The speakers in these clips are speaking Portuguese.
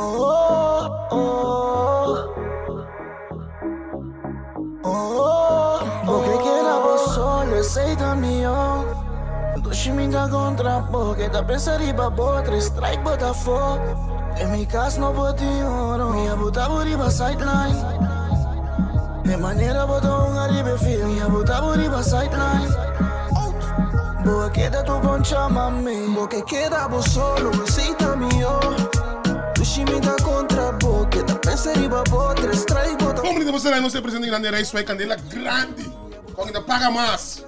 Oh, oh, oh, porque queda vos solo, aceita mío. Dushi minta contra porque da pensar e babot, strike Botafogo. Em mi casa no boti oro, minha buta buriba sideline. De maneira botou arriba fio, minha buta buriba sideline. Boa queda tu poncha mami, porque queda vos solo, aceita mío. Dushi minta contra porque da pensar e babot, strike Botafogo. Como você não se presenta em grande reis, vai candela grande, com ainda paga mais.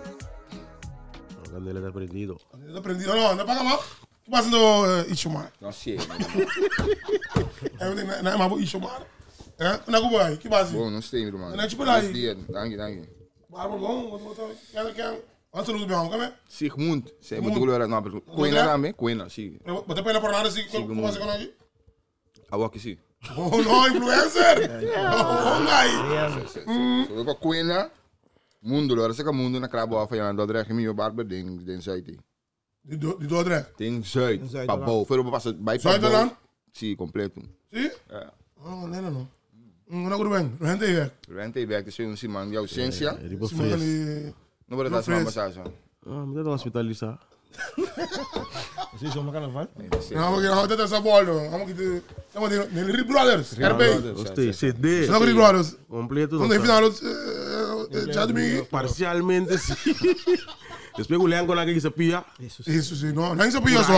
Candela está prendido. Está prendido, não paga mais. O que passa no Ishomar? Não sei. Não é mais Ishomar. Não é como aí, que base? Bom, não sei, irmão. Não é tipo lá aí. Dank. Barba bom, Antes do bem, como é? Sigmund. Sei, mas tu olha, não, Coena também, Coena, sim. Bota para ele por nada, assim, como você conhece? A walk, sim. Oh, não, influencer! Oh, aí! So, para Coena, mundo, agora você que mundo na crabo af van dat recht me barber den Zuid. Die Dordrecht? Den Zuid. Para bouw, veel passa bij Zuiderland? Sim, completo. Sim? Oh, não. Não é bem, não é aí. Rente werkt dus in Simon, jouw essência. Não vou dar uma massagem. Me dá uma hospitalizar. Você já uma carnaval? Não, porque não tem essa bola. Vamos que te... Estamos de Rip Brothers. RB. Gostei, CD. Não, Rip Brothers. Completo. Não tem final, já domingo. Parcialmente, sim. Depois o Lengo lá que se pia. Isso, sim. Não é isso pia só.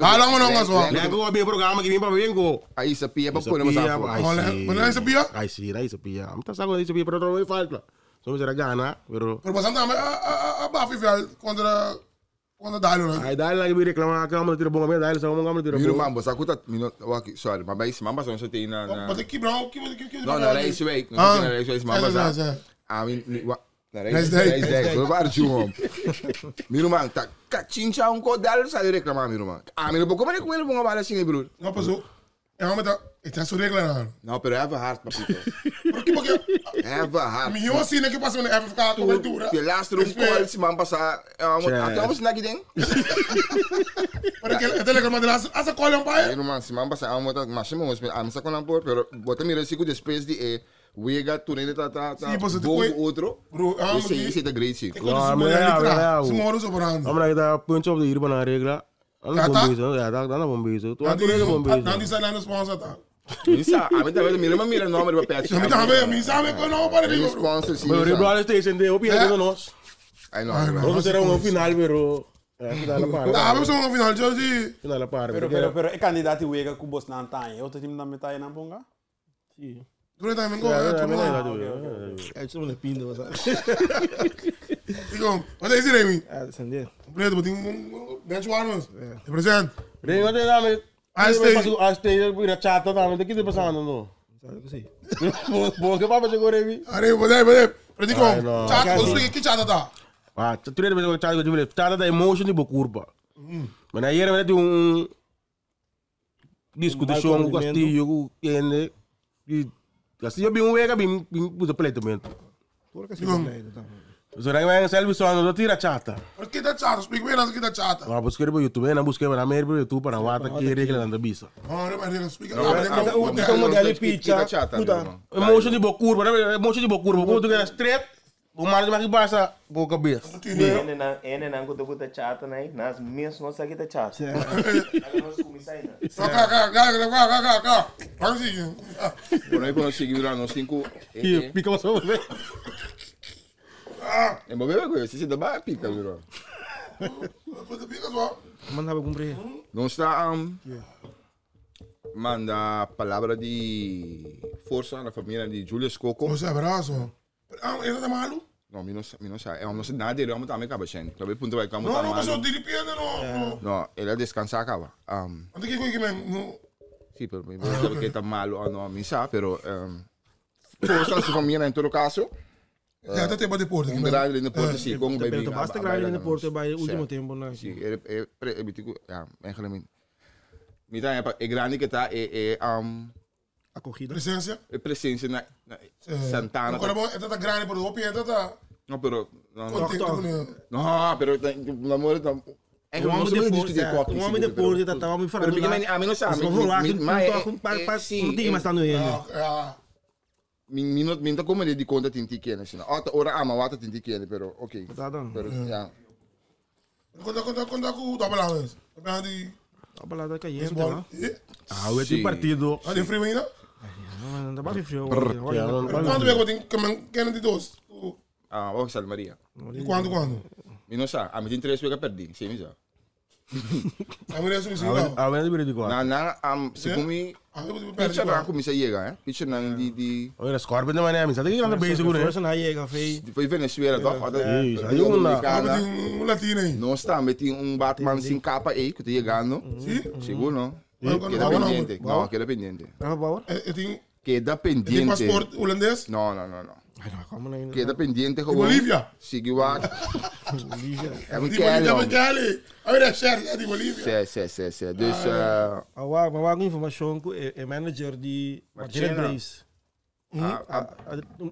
Ah, não só. Lengo vai bem programa que vem para Vengo. Aí se pia para pôr uma massagem. Mas não é isso pia? Aí se pia. Não está sabendo isso pia para outro lado falta. Somos era gana, pero... Pero bastante a Buffy quando dá ele, né? Aí dá lá que me reclama que a câmera tira bom, mas dá ele só uma câmera tira bom. Miro mambo, sabe quanto sorry, mas aí mamba só tem na. Mas tem que não, Não, na race week, não tem na race week, mamba sabe. A mim, na race 10, eu vou junto. Miro mambo, tá cachincha codal, sai reclamar miro mambo. Miro pouco mais com ele vão abalar assim, bro. Não passou. É uma da, tem a sua regra não. Não, pero have hard, papito. Porque have hard. Melhor assim, né, que passa na F ficar cobertura. De lastro call se mamba sa, até vamos na aqui Porque é telegrama de lá, essa cola um pai. Miro mambo, se mamba sa, mas chama sa com ampor, pero bota mira se com depois de Wega turene tá bom outro. Esse é da great sim. Se mora sobrando. Vamos lá que tá punch up de ir para na regra. Tá na bombeiro. Tu até na bombeiro. Não disse lá no sponsor tá. Misa, a mim também mira nome de papel. A mim também, misa me que não para de sponsor sim. Mas o Rebral Station de opinião de nós. Ai não. Nós será um final, pero final a par. Tá, vamos um final de final a par. Pero é candidato Wega com Bos não tá. Outro time da metade não ponga? Sim. Tu também go, É só uma pinda, sabe? Digo, onde é esse Remy? Sender. Preto, botinho benchwarmers. É presente. Remy, onde é dame? Stay vira chata dame, o que tá passando não? Sabe que sim. Bom que papo chegou Remy. Are, pode. Preto com. Chat, vou explicar que chata tá. Ah, tu lembra que chata de vile, chata da emotion de bocurba. Mas aí era um discussão com Castillo, que Castillo bem Wega bem puta pletamento. Por que sim? So daí vai selvi só não tira chata. Por que tá chata? Explica bem que tá chata. Ah, buscar no YouTube, na buscar na mer pro YouTube para wata que regra na bisa. Ah, mas explica. O modelo de pizza. Emotion de bocurba, emotion de bocurba, como tu quer straight, o mar de mais baixa, boca cabeça. Ene não kuta chata né, nas minhas não sabe que tá chata. Cá. Vamos seguir. Por aí conseguir lá nos 5. Pica uma só, né? É bom ver coisa, se dá pica, bro. Pode pica só. Mandava cumprir. Não está manda a palavra de força na família de Julius Coco. Você abraço. Ele tá malu? Não, não sei. Eu não sei nada dele, eu também acaba sendo. Talvez ponto vai como tá. Não, mas eu diria piada não. Não, ele descansar acaba. Onde que foi mesmo? Sim, pero me parece que está malo ou não, me sabe, pero força na sua família em todo caso. Ja, dat hebben we de poort. Grande in de poort, sim, como bem. Basta grande in de poort bij último tempo, né? Sim, ja, eigenlijk. Me dá é grande que tá acogida. Presença. Presença na Santana. Agora bom, é tanta grande por o opie, é tanta. Não, pero não, pero namoro Um homem depois, um homem depois, ele estava me falando lá. A mim não sabe. Mas não tinha mais estando ele. Minta como ele de conta tinti que assim. Ora ama wata tinti que pero ok. Tá dando. Pero ya. Quando aku tá balando. Tá de A balada caindo, baseball. né? Ah, o último partido. Ah, de frio ainda? Não vai frio. Quando eu tenho que de dois. Ah, vou Sal Maria. E quando? Mi não sabe. A mim tem 3 vezes perdi, sim, já. A mulher é assim, Ah, o último partido. Se comi não. Pitcher na comissa chega, Pitcher na de Olha, Scorpion não é sabe que anda bem seguro, né? First na chega, fei. foi Venezuela, toch? Isso, aí um lá. Um latino aí. Não está, meti Batman sem capa aí, que está chegando. Seguro, não? Queda pendiente. Não, queda pendiente. Rafa Bauer? Eu tenho Queda pendiente. passaporte holandês? Não. Como não ainda? Queda pendiente De Bolívia? Seguiu a... É um De Bolívia, Kelly. Olha, é de Bolívia. Sim. Dus... Mas a informação que é manager de Martina Brace.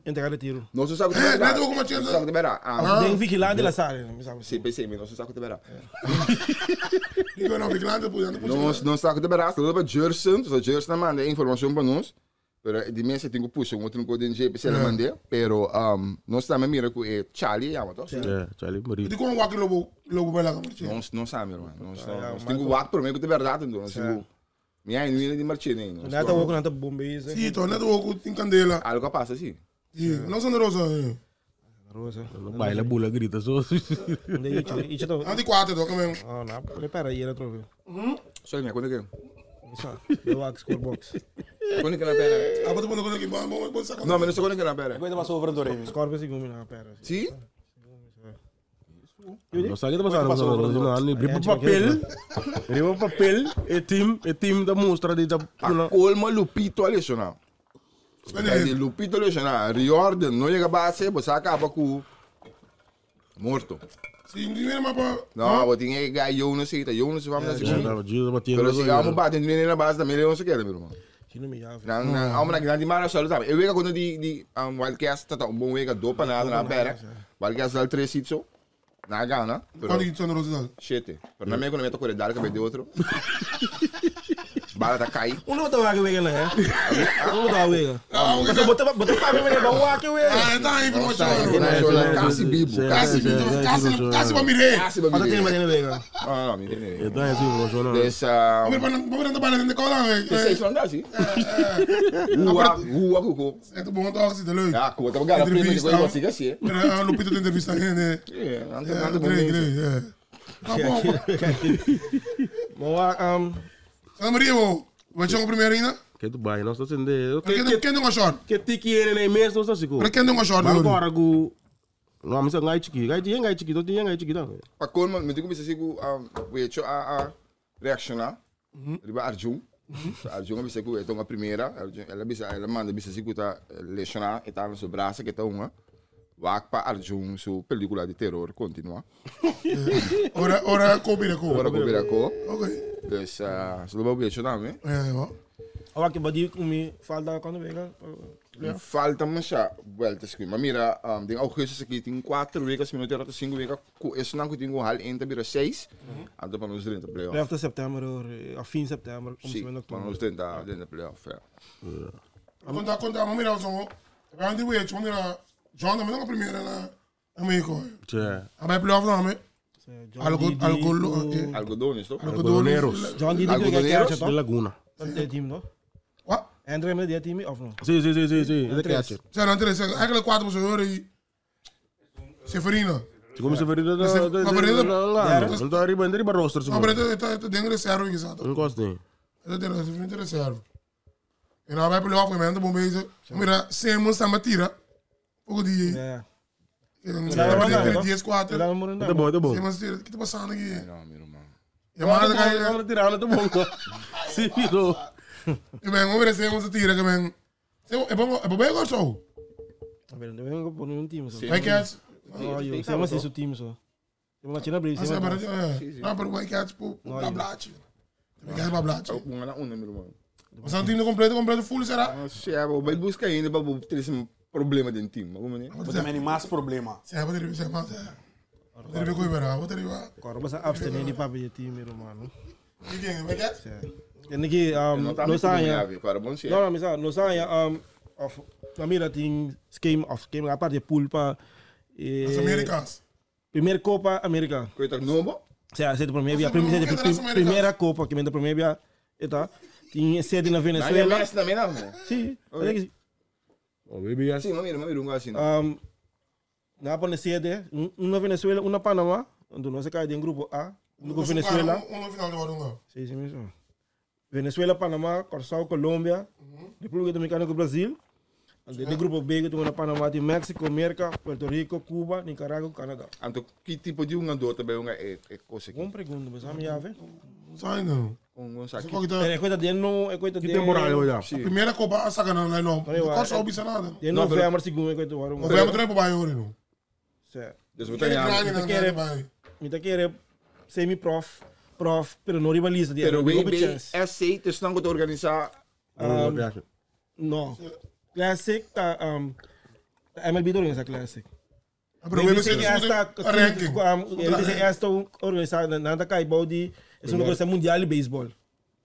Entregar tiro. Não se sabe o que Não é verá. como tinha. Não se sabe o que verá. Tem vigilante lá, sabe? Sim, pensei, mas não se sabe o que verá. Digo, não, vigilante, Não sabe o que verá. Se não é Jerson, se Jerson manda informação para nós. Pero de mesa tenho puxo um outro código de GPC ele mandei, pero nós também mira com Charlie, já matou. É, Charlie Maria. Digo, como que lobo vai lá com Martina? Não sabe, irmão. Nós temos o por meio de verdade, então. Minha menina de Martina. Não é tão nada bombeiros. Sim, tô neto o tem candela. Algo passa assim. Sim, não são rosa. Rosa. Baila, bula, grita, só. Isso tô. Andi 4 do também. Ah, não, prepara aí, era trove. Só minha quando que? Isso. Eu acho scorebox. Quando que na pera? Ah, bota aqui, vamos sacar. Não, mas não sei quando que na pera. Coisa passou over do rei. Scorebox e gumi na pera. Sim? Não sabe o que está passando, não. Riba papel, é time da mostra de A colma Lupito ali, não. Lupito ali, não. Riordan, não chega a base, você acaba com morto. Sim, ninguém mais para. Não, vou ter que ganhar Jonas, Jonas vamos na segunda. Pero se vamos bater ninguém na base também, não se quer, meu irmão. Não me chave. Não, mas grande mara só, sabe? Eu vejo quando de Wildcats tá um bom vega do panada na pera. Wildcats dá 3 sítios. Na gana. Quando que tu não rosa? 7. Pero na minha quando me toco de dar que de outro. Bala tá cai. Não botar o wega, né? Não botar o wega. Você botar o wega, não o wega. Ah, tá aí, vamos Casi bibo. Casi para mirei. Mas tem mais wega. Não, me entende. Então é assim, funciona. Dessa. Vamos ver para dentro cola. Vocês não dá assim? Cuco. É bom toque assim, tá legal. Ah, cuco, tá bom, prima de coisa assim, assim. Era Lupito de entrevista né? Nada bom. Tá bom. Ana Maria, vai chegar o primeiro ainda? Que tu vai, não está sendo. Quem não gostou? Que tiki ele nem mesmo, não está seguro. Para quem não gostou? Agora go. Não, mas ngai tiki, tu tinha ngai tiki não. A colma, me digo se sigo a reaccionar. Riba Arjun. Arjun bisa ku então a primeira, ela manda bisa sigo tá lecionar e tá no seu braço que tá uma. Wakpa Arjun su película de terror continua. Ora Kobirako. Ora Kobirako. Ok. Dus se lo vou lecionar, né? Olha que badi comi falta quando vega. Falta mas já volta se mas mira, em agosto aqui tem 4 vezes, minutos até 5 vezes, isso não que tem hal ainda vira 6. Até para nos dentro playoff. Efter setembro, a fim de setembro, sim, para nos dentro playoff. Conta, mas mira, só. Quando eu ia, mira, John também não a primeira na México. Sim. A vai playoff não, mas Algodones, toch? Algodoneros. John die que de Laguna. É time, não? What? André me dia time of não? Sim. É de catcher. Zijn er interesse? Eigenlijk 4 pessoas aí. Severina. Como se veria da então arriba roster. Maar het ding reserve gezet. Não gostei. Het ding reserve. En nou hebben we ook met de bom bezig. Mira, Simons está matira. Ook die. É. Die squad. Tá bom. Simons tira. O que tá passando aqui? Não, meu irmão. Ja, maar dan ga je. Ela tirar, tá bom. Sim, virou. Eu venho ver Simons tira que vem. É bom bem agora só. A ver, eu venho por um time só. Vai Cats. Eu sei mas isso time só. Eu vou tirar brilho. Não, pero vai Cats por Blablat. Vai Cats Blablat. Ook mga na una, meu irmão. Mas é um time completo full será? Ja, vai buscar ainda para ter esse problema dentro do time. Você tem mais problema. Você vai ter mais. Wat er weer bij? Wat er weer? Agora basta abstinir de papo de time, mano. Die dingen, weet je? En aqui, no saia. Não, Não, no saia, of família tem scheme a parte de pulpa. As Amerikaans. Primeira Copa América. Coisa novo? Sim, a primeira Copa que me da primeira, eta. Tinha sede na Venezuela. Mas também não. Sim, Sim, mami, não assim. na pone sede, na Venezuela, na Panamá, onde nós caímos em grupo A, no Venezuela. Final de Warunga. Sim, sim, mesmo. Venezuela, Panamá, Corsão, Colômbia, República Dominicana com Brasil. De grupo B, que tem na Panamá, tem México, América, Puerto Rico, Cuba, Nicarágua, Canadá. Então, que tipo de jogador também é coisa aqui? Uma pergunta, mas a minha vez. Sai não. Saque. É coisa de ano, é coisa de... Que temporada já? A primeira Copa a saca não, não. Qual só obisa nada? De novembro, segundo, é coisa de ano. Novembro também para baixo, não. Certo. Desde Me quer semi-prof, pero não rivaliza. Pero o BB aceita, se não organizar... Não. Classic, MLB organiza Classic. Pero o BB se ranking. Esta organizada, nada cai balde, é uma coisa mundial de beisebol.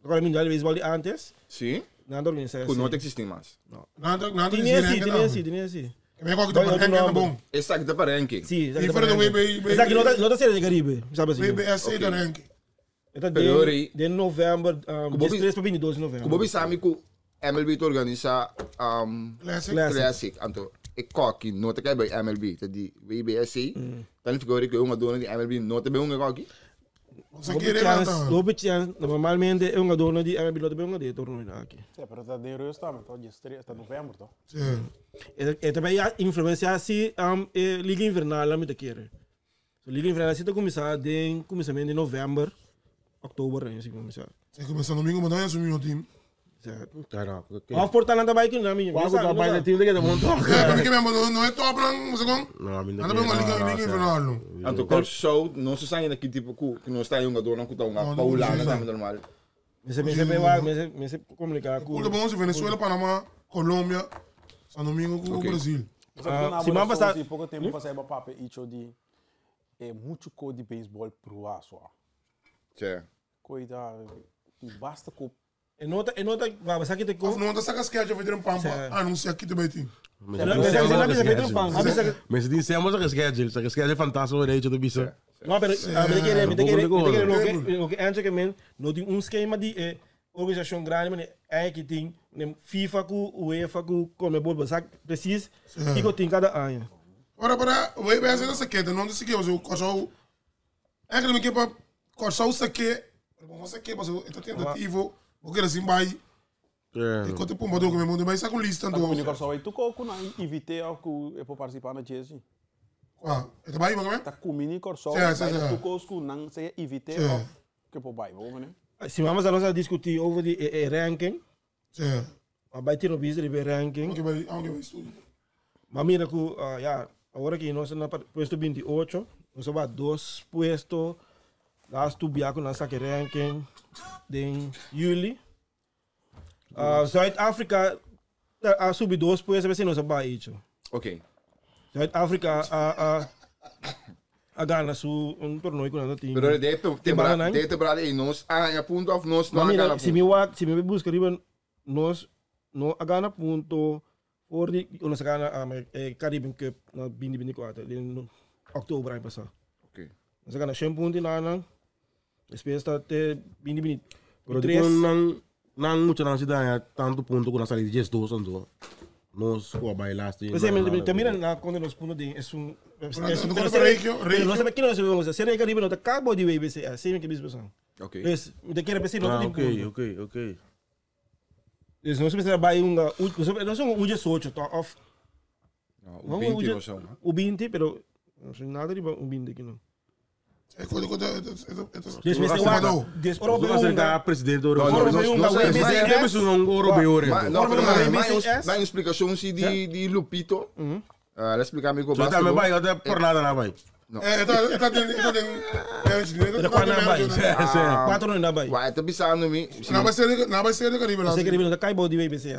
Agora mundial de beisebol de antes. Sim? Nada organiza assim. Não existe mais. Nada tinha assim. É qual que tá para ranking é bom. Esse aqui tá para ranking. Sim, E fora do BB. esse aqui não tá sendo de Caribe, sabe assim. BB aceita ranking. Então de novembro, de 3 para 22 de novembro. Como você sabe que MLB organiza Classic. Então, é coque, não te cai bem MLB, tá de BBSC. Então ele ficou que uma dona de MLB não te bem um coque. Você quer levantar? Normalmente é uma dona de MLB não te bem um de torneio aqui. Sim, mas tá de Rio está, mas tá de 3 de novembro, tá? Sim. E também a influência assim liga invernal lá me te quer. Liga invernal assim tá começar de começamento de novembro, outubro assim começar. Você começa domingo, mas não é assumir o time. Of portal anda bike na minha. Qual tá mais time que montou? Porque mesmo não é top não, você com? Não, ainda Anda bem uma liga infernal não. Então, qual show, não se sai aqui tipo que não está em um jogador, não que tá uma paulada, não é normal. Me se comunicar com... Tudo bom, se Venezuela, Panamá, Colômbia, São Domingo com o Brasil. Se mamba está... pouco tempo para sair para papel e é muito cor de beisebol pro aço. Sim. Coisa basta com E nota, vai sair que com... Não, tá saca as quedas, vai ter um pampa, anuncia aqui também tem. Mas se dissemos que schedule fantástico de hecho de bisa. Não, pero me quer o que antes que men não tem esquema de organização grande, mas é que tem FIFA com UEFA com Conmebol, mas precisa que tem cada ano. Ora, o EBA é essa queda, não disse que o corso é que me quer para corso o saque, vamos saque, mas é tentativo. Porque assim vai. E quando eu mando que me manda mais com lista então. Comunicar só aí tu com na invite ao que para participar na Jesse. Ah, é vai mas tá comunicar só. Tu com não se invite ao que para vai, vamos né? Se vamos a nós discutir over de ranking. Sim. Vai ter no business de ranking. Onde vai estudar. Mas mira que agora que nós na puesto 28, nós vai 2 puestos. Lá estudar com nossa ranking em julho. Zuid-Afrika subiu 2 pois vai ser nossa baixo. Ok. Zuid-Afrika a Ghana torneio com nada time. Pero de temporada aí nós a ponto of nós não a se me busca riba nós não a Ghana ponto por nós Ghana Caribbean Cup na 2024 em outubro aí passar. Ok. Nós Ghana 100 pontos na Depois até 2023. Pero não muito na cidade tanto ponto que nós saímos de 2 anos. Nós com a bailaste. Mas também na quando nós ponto de é Não sabe que nós vamos ser aí Caribe não tá acabou de BBC assim que bispo são. Ok. Mas me quer pensar não tem. Ok. Eles não se trabalha nós somos 18 tá off. O 20 não são. O 20 pero não sei nada de o 20 aqui não. É quando presidente europeu. Na explicação de Lupito. Ela explica me como vai até por nada não vai. Está Quatro no Nabai. Vai, está pensando mi. Não vai ser de Caribe. Você quer ver cai de WBC?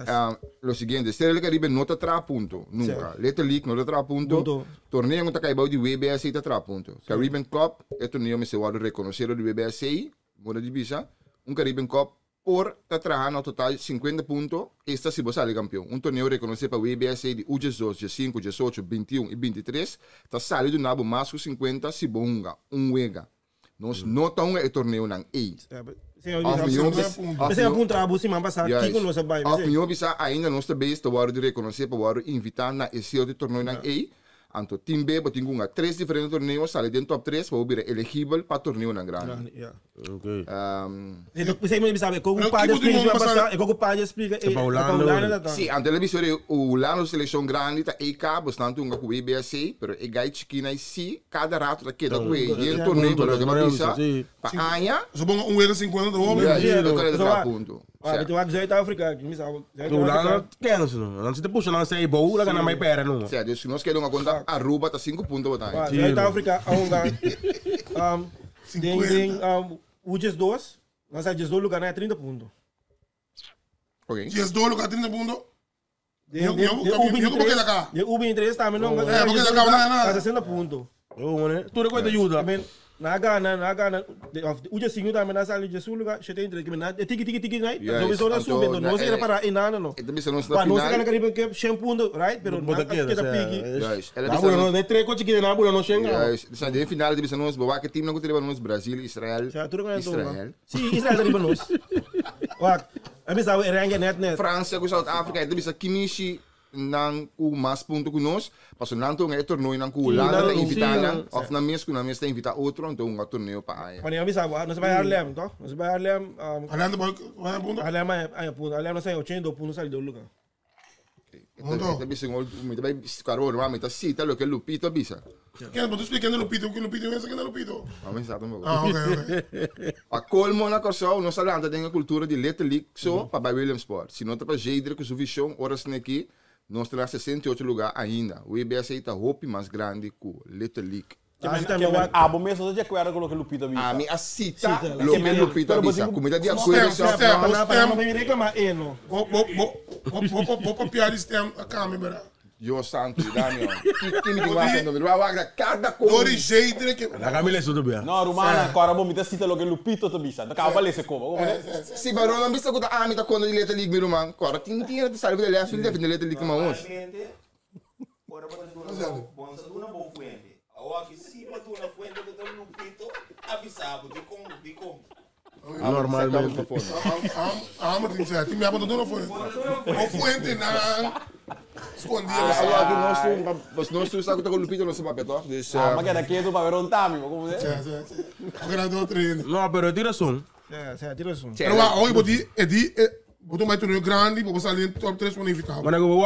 Lo siguiente, Estrela del Caribe no te trae punto, nunca. Little League no te trae punto. Torneo no te cae de WBSI te trae punto. Caribbean Cup, el torneo me se va a reconocer de WBSI, moda divisa. Un Caribbean Cup por te trae no total 50 puntos, esta si vos sale campeón. Un torneo reconocido para WBSI de U18, G5, G8, 21 y 23, te sale de un nabo más que 50 si bonga, un wega. Nos no está un torneo nan E. Você aponta a busca mais passar aqui com nossa bairro. A opinião bisa ainda nós também estamos de reconhecer para invitar na esse outro torneio na E. Anto team B botin com 3 diferentes torneios, sale dentro top 3 para ser elegível para torneio na grande. Okay. Você me sabe, como o pai explica passar, como o pai explica, Sim, a televisão o lano seleção grande tá EK, bastante um com o IBSC, pero e gai chiquina sim, cada rato da queda com ele, e torneio para que bisa, para anha, so bom um euro 50 homem. Ponto. Tu vai dizer da África, me sabe. O lano kennis não. Dan zit puxa na sei bou, lá na mai pera não. Sim, dus nós queremos uma conta Aruba tá 5 pontos botar. Da África, aonde o GES2, nós a GES2 lugar é 30 pontos. Ok. GES2 lugar 30 pontos. De U23 também não. Porque acaba nada. 60 pontos. Tu recuerda ajuda. Na Gana, o GES5 também na sala de GES lugar, você tem que na tiki né? Não estou na subindo, não sei para ir nada não. Então bisa nós na final. Não sei que que shampoo, right? Pero não queda pique. Ela bisa não de três coisas que na bola não chega. Essa de final bisa nós boa que time não contribuir nós Brasil, Israel. Israel. Sim, Israel contribuir nós. Wak, a bisa o range net. França com South Africa, então bisa Kimishi nang o mais ponto que nós, passo não então é torneio nang o Holanda invitar of na mês está invitar outro então um torneio para aí. Quando eu bisa, nós vai Harlem, tá? Nós vai Harlem, Harlem ponto. Harlem não sei 82 pontos sai do lugar. Então bisa me vai caro normalmente assim, tá lo que Lupito bisa. Quem pode explicar no Lupito, que Lupito é esse que no Lupito. Vamos sabe um pouco. Ok. A colmo na corso, nós falamos tem a cultura de Little League só para Williamsport. Se não tá para Jadre que suficiente horas aqui. Nós temos 68 lugares ainda. O IBS está roupa mais grande que o Little League. Abo mesmo, você já conhece o que Lupito avisa? A minha cita, o que Lupito avisa. Comida de acordo. Não me reclamar, não. Vou copiar esse tempo a câmera. Eu santo, Daniel. Que me diga no vai cada coisa. Dori jeito que. Na Camila é tudo bem. Não, Romana, agora vou me dar cita logo Lupito avisa. Da cá vale esse como. Se barulho não vista que a mita quando ele liga meu irmão. Agora tinha de sair dele, filho dele ele liga mais. Ora bom uma boa fuente. Aqui sim, mas tu na fuente que tá no Lupito avisado de como. Normalmente. Mas tem certo. Me abandonou não foi. O fuente na escondia. Mas nós estamos com o Lupito no seu papel, tá? Mas que daqui é do papel um tami, como é? Agora do treino. Não, pero tira som. Tira som. Pero hoje botou mais torneio grande, vou sair em top 3 para invitar. Mas eu vou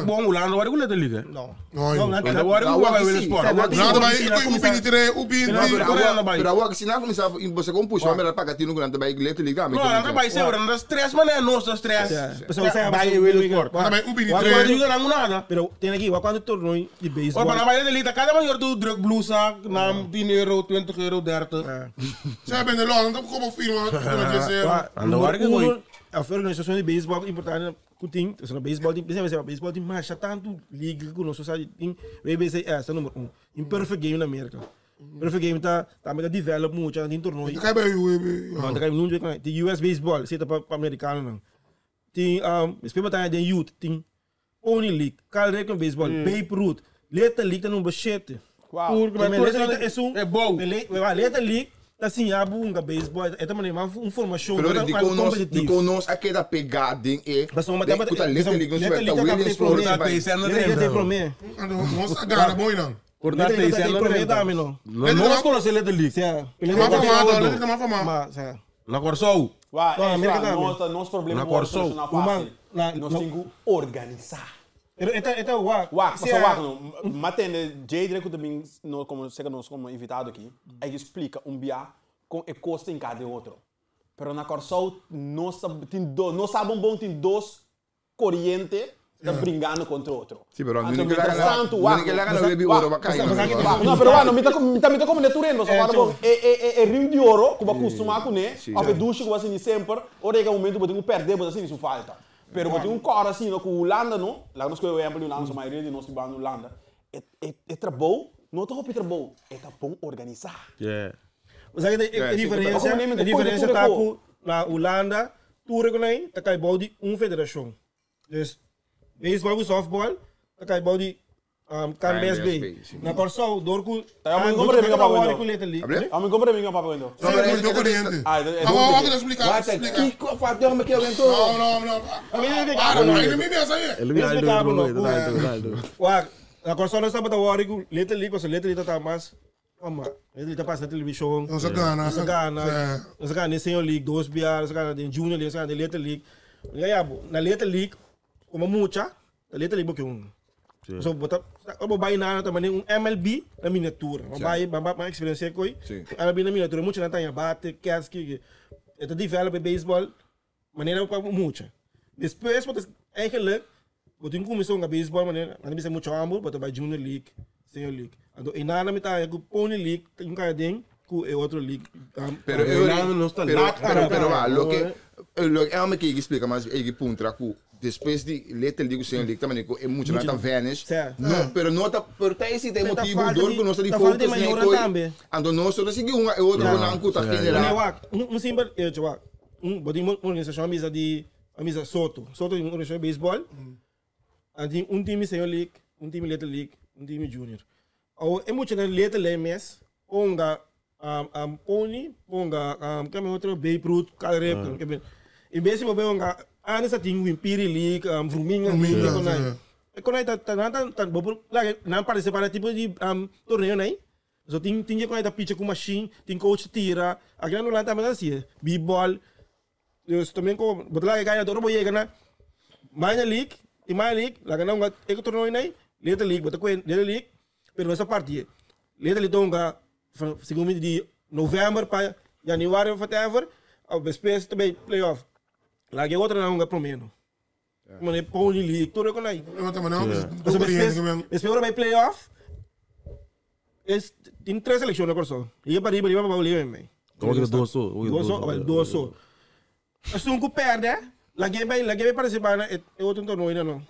bom lá no Guarulhos da liga. Não. Não. Na Guarulhos vai ver esporte. Nada mais o P3, o P3. Pero agora se não começar você com puxar, melhor pagar tino grande vai Little League. Não, não vai ser, não das três, mas é nós das três. Pessoal, sai vai ver esporte. Também o P3 não nada. Pero tem aqui, quando torneio de beisebol. Para vai da liga, cada maior do drug blusa, na dinheiro 20 euro 30. Sabe, não, não como firma, ando agora que foi. A organização de beisebol importante que tem, o beisebol tem, o beisebol tem mais tanto liga com nosso sabe tem BBC essa número 1. Em Perfect Game na América. Perfect Game tá me develop muito, tem torneio. Cai bem o não cai não tem US baseball, se tá para americano não. Tem espera tá tem youth, tem Only League, Cal Reckon baseball, Babe Ruth, Little League tá no bachete. Porque mas é bom. Little League assim, a bunga beisebol, é também uma informação competitiva. Conosco aqui da pegada é. Mas uma tempo da Little League não vai Williams Pro tem promê. Vamos agora bom não. Portanto, isso é não. Não conhece Little League. Ele é mais famoso. Na Corsou. Nosso problema é nós temos que organizar. Então, mas tem Jadre que também, como sei que nós como invitado aqui, é que explica bia com o custo em cada outro. Pero na Corsol nós sabemos bom tem dois correntes brincando contra otro. Sí, pero Anto no que interessante, la gana de oro va cair. No, pero bueno, mita como neturendo, só fala é rio de ouro, como acostuma com né, a duche que você sempre, ora é um momento que você perder, você isso falta. Pero você cara assim, no Holanda não, lá nós que eu exemplo Holanda, a maioria de nós que vão na Holanda, é trabalho, não tá trabalho, é tá bom organizar. Mas a diferença tá com na Holanda, tudo que nem tá cai bom de federação. Dus baseball e softball, tá cai bom de KNBSB. Na Corsol, dorco, tá muito compre minha papo então. Amo compre minha papo então. Não corriente. Vamos explicar. Que fato me que eu vento? Não. Ainda me pensa aí. Ele me ajuda. Na Corsol nós estamos agora com Little League, porque Little League tá mais ele tá passando na televisão. Não se gana. Na Senior League, 2 BR, na Junior League, na Little League. Na Little League, como muita, na Little League porque so eu vai na também MLB na miniatura. Vai experiência coi. MLB na miniatura, muito na tanha bate, catch que é develop baseball, maneira para muita. Depois porque eigenlijk você começou a baseball maneira, não precisa muito amor, para vai Junior League, Senior League. Então, e na metade é que Pony League, tem um cadinho, que é outro league. Pero lo que me que explica mas é que ponto que depois de Little League Senior League também é muito na vanish. Não, pero não tá por tá esse tem motivo dor que nós de focus nem coi. Ando nós só seguir uma é outra não ancuta general. Simba, bodi uma organização amisa Soto é uma organização de beisebol. Tem time Senior League, time Little League, time Junior. Ou é muito na Little League, onga Pony, onga kami outro Babe Ruth, Calrep, em vez de mover onga nessa tem o Imperial League, Fruminga, quando aí tá bobo, lá não parece para tipo de torneio né? So tem quando aí tá pitch com machine, tem coach tira, aqui no lá também assim, b-ball, eu também com, botar lá ganha todo mundo ganha, minor league, e minor league, lá ganha um é que torneio né? Little League, botar com Little League, pero essa parte, Little League onga segundo de novembro para janeiro, whatever, ao depois também playoff. Lá que outra não é pro menos. Mas é Pony League, tudo com aí. Eu também não compreendo mesmo. Depois vai playoff. Tem 3 seleções agora só. Liga para o livre. Como que dois só? Dois só. Se um perde, lá que vai participar é outro torneio ainda não.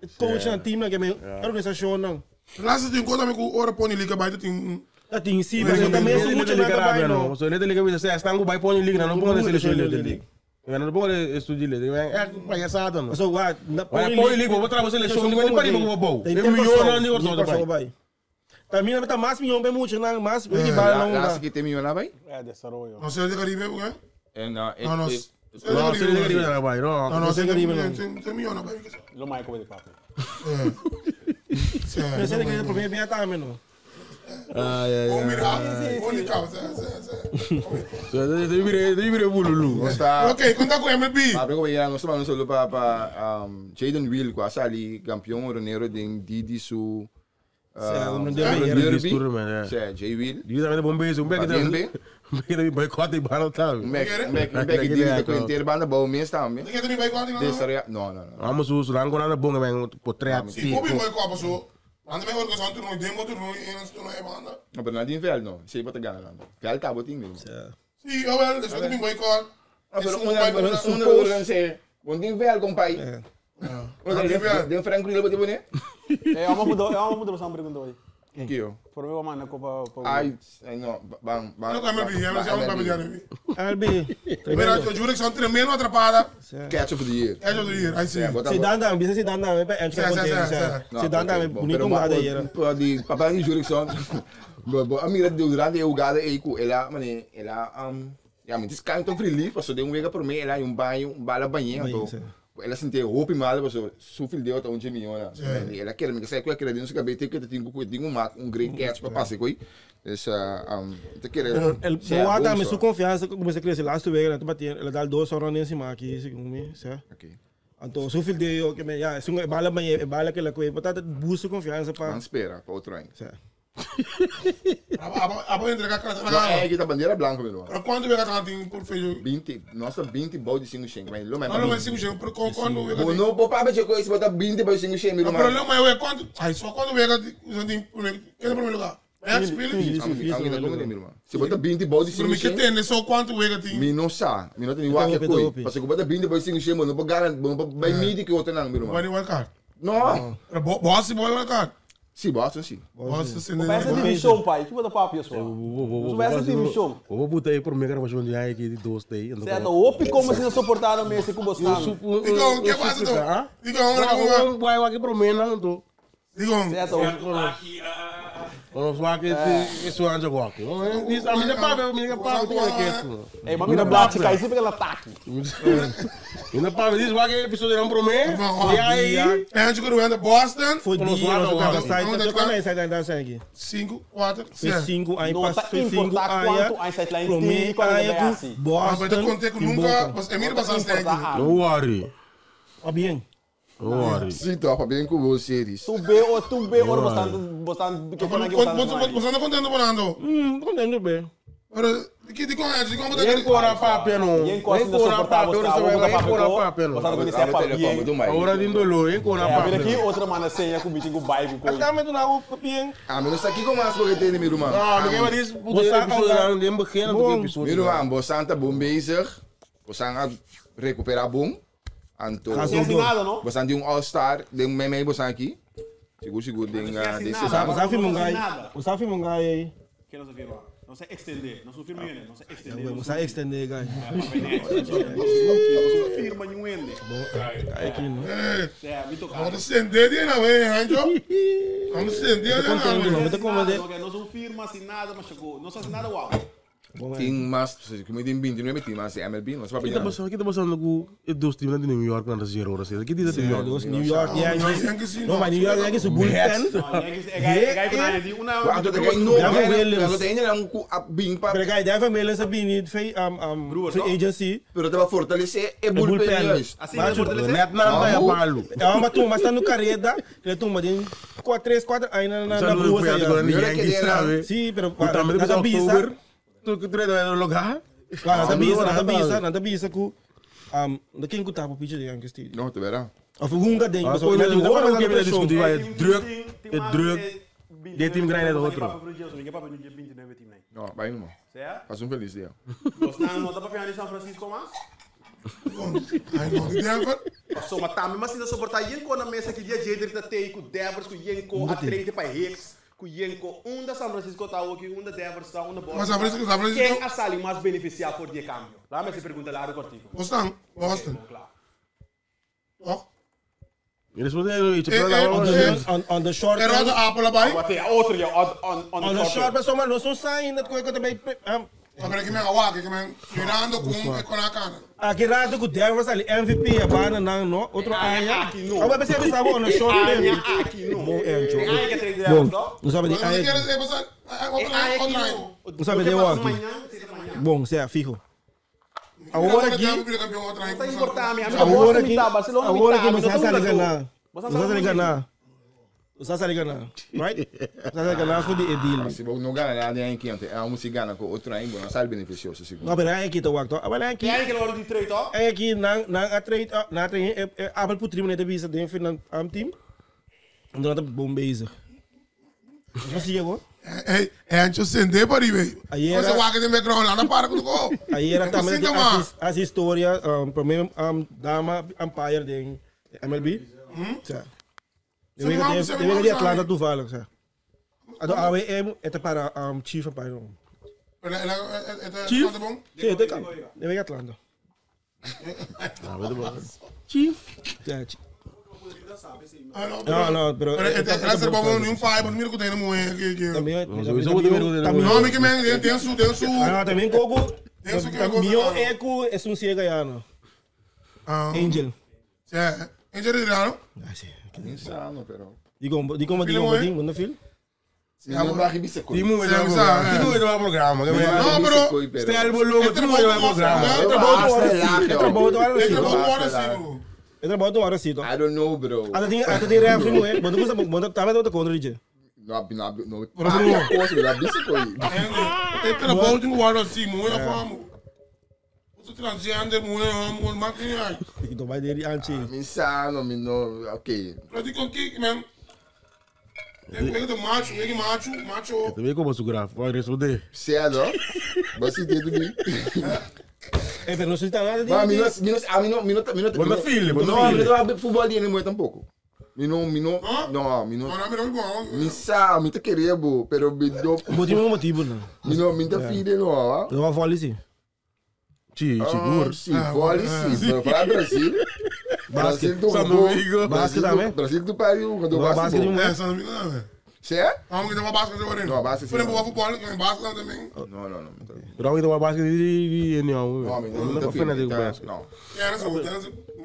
É coach na time que é organização não. Lá se tem conta com hora Pony League baita tem tem sim, mas também é muito na Arábia não. So Little League você está com vai Pony League não pode seleção Little League. Eu não pode estudar Little League. É palhaçada não. So what? Pony League vou trazer seleção não vai para ir bom. É milhão não nem outro vai. Também não tá mais milhão bem muito não mais que bala não. Lá que tem milhão lá vai? É desarrollo. Não sei de Caribe o quê? Não sei de Caribe não vai. Não sei de Caribe não. Tem milhão não vai. Lo mais como de papo. Não sei de Caribe problema bem tá menos. Ok, conta com MLB. Abre com ele, nós estamos só para Jaden Will, que ali campeão euroneiro de Didi su derby. Jay Will. Didi também é bom beijo, que também boicote e bala tá. Que Didi com inteiro banda bom mês também. Que também boicote não. Vamos usar não nada bom mesmo por três. Sim, como boicote passou. Anda me organizando turno, demo turno, e turno é banda. Não, mas não tem velho não. Sei para ganhar lá. Velho tá botinho mesmo. Sim, well, deixa eu me boicote. Não tem velho com pai. Deu franco ele botou né? Vamos mudar uma pergunta hoje. Que eu? Por mim vamos na Copa. Ai, não, bang. Não tem MLB, MLB. Primeiro, eu juro que são tremendo atrapada. Catch of the year. Catch of the year, I see. Se dá, bisa se dá, se dá, bonito nada aí era. Pode, papai me juro que são. A minha durante a jogada aí com ela, ja, mas isso cai tão frio, passou de vez por mim, ela banho, bala banheiro. Ela sentia roupa mal, passou sufil de outra um milhão. Ela quer me que sai com aquela dentro do cabelo, tem que ter um great catch para passar com aí. Essa te quer. Eu até me sua confiança comecei a crescer lá, estive ela bater, ela dá 2 horas em cima aqui, segundo mim, certo? OK. Então, sufil de eu que me, ja, é bala banheiro, é bala que ela coi, botar boost confiança para. Não espera para outro ano. Certo. Abo entregar a casa. É que tá bandeira branca, meu. Quando vem a casa por feio? 20, nossa 20 balde 5 xing, mas não é 5 xing, quando vem a casa. Não, papai, mas eu bota 20 balde 5 xing, meu. O problema é quando, só quando vem a casa, que é o primeiro lugar? É a se bota 20 balde 5 xing. Porque tem só quanto vem a casa. Mi não sabe, mi não tem igual que coi. Porque bota 20 balde 5 xing, não pode garantir, não pode medir que outro não, meu. Vai de wildcard. Não. Boss e boy wildcard. Sim, Boston sim. Boston sim. Parece TV show, pai. Que bota papo, pessoal? Parece TV show. Eu vou botar aí por mim, gravação de aí de 2 daí. Certo, o como assim não suportaram mesmo com você? Digo, que passa tu? Digo, vamos vai aqui por mim, não tô. Digo, certo. Vamos lá que isso anja aqui. A minha papo, tem que isso. É, mas minha black cai sempre ela ataque. Ainda para diz que episódio não promê. E aí, antes que eu ando Boston, foi dia, nós sai da sangue. 5, 4, 5, aí passa 5, aí sai lá em promê, aí Boston. Mas eu contei que nunca, é mira passar sangue. Não worry. Ó bem. Sim, tô bem com você, tu vê, bastante que você não contando bolando. Contando bem. Pero que digo é, digo como tem cora papel não. Tem cora papel, Agora de dolor, cora papel. Aqui outra mana senha com bicho com bairro com. Tá me dando papel. Mas isso aqui como as coisas tem meu irmão. Não, ninguém vai dizer, você episódio não pequeno do episódio. Meu irmão, você tá bom bezig. Você tá recuperar bom. Anto, você tem All-Star, tem meme você aqui. Seguro, tem desse sábado. Você filma um gai aí. Que não se firma? Não se extender, não se firma ele, não se extender. Você extender gai. Não se firma nenhum ele. Cai aqui, não. Vamos estender de novo, Anjo. Vamos estender de novo. Não se firma assim nada, mas chegou. Não se faz nada uau. Tem mais, que me tem 20, não é meter mais MLB, não se vai pegar. Aqui tá passando com os dois times de New York na zero horas. Aqui diz New York. New York, não, mas New York é que se bullpen. Pegar deve mesmo essa bem free agency. Pero te va fortalecer é bullpen. Assim vai fortalecer. Net não é palo. É uma turma está no carreta, ele turma tem 3, 4 aí na rua aí. Sim, pero na bisa. Tu que treina no lugar? Na tabisa ku da quem que tá para pedir de stadium. Não, tu verá. Of hunga ding, so na die horen we hebben discutie waar je druk de team grind do outro. Não, vai irmão. Certo? Faz feliz dia. Você não tá para ficar em São Francisco mais? Ai, não, Denver. Passou uma tama, mas ainda suportar Yenko na mesa que dia jeito tá tem com Devers, com Yenko a 30 para Hicks. Com Yenko, da São Francisco está aqui, da Devers está, da Boston. Mas São Francisco. Quem a sali mais beneficiar por dia câmbio? Lá me se pergunta lá no cortico. Boston. Oh. Eles podem ir on the short. É roda Apple vai? Outro dia on the short, pessoal, mas não são saindo com eu também. Agora que me aguarda, que me virando com a cana. Aqui rato com Devers ali MVP a bana não, outro aia. Agora você pensava on the short term. Aqui não. Bom, não sabe de aia. Não sabe de aqui. Bom, você é fijo. Agora aqui. Agora aqui você sabe ganhar. Você sabe ganhar. Você sabe ganhar, right? Você sabe ganhar foi de edil. Se você não ganha nada em quente, é um se ganha com outro ainda, não sabe beneficioso seguro. Não, mas é aqui tô aqui. Agora aqui. É aqui na hora de trade, ó. É aqui na trade, abel pro tribunal de visa dentro do team. Não tá bom bezig. Você chegou? É antes de acender para ir. Você vai de microfone lá na para com o gol. Aí era também as histórias, primeiro dama umpire de MLB. Deveria de Atlanta do Vale, sabe? A é para Chief umpire. Chief? Sim, deveria Atlanta. Chief? Não, pero essa bomba não faz, mas mira que tem no moe aqui. Também. Não, que me tem su. Ah, também coco. Meu eco é um cigano. Angel. É, Angel de Rano? Ah, sim. Insano, pero. Digo, no filho? Sim, não vai ribir esse coisa. Não é programa. Não, pero este álbum logo tu não é programa. Eu trabalho do hora assim, I don't know, bro. Ada tem refri mo bando ko sa contra DJ. No, posso me dar bicicleta aí. Ele tá bom de guarda assim, muito famo. Você transgender muito, máquina. Então vai dele antes. Mensano, ok. Eu digo que, man. Eu tô macho. Eu também como segurar, pode responder. Certo? Você tem tudo bem. Pero não sei se tá nada de... A mim não filho. Não, futebol ali não é tampouco. Não, me tá querendo, pero me deu... Motivo, não. Me tá filho, não. Eu vou ali, sim. Seguro. Sim, vôlei sim. Para falar Brasil. Brasil do Domingo. Basquete também. Brasil do pariu. Quando eu basquete É, São Domingo não, velho. Certo? Vamos que tem uma basquete agora. Não, basquete Por exemplo, o futebol tem basquete também. Não. Pero eu vou basquete de não. Não, Não foi nada de basquete. não. Tem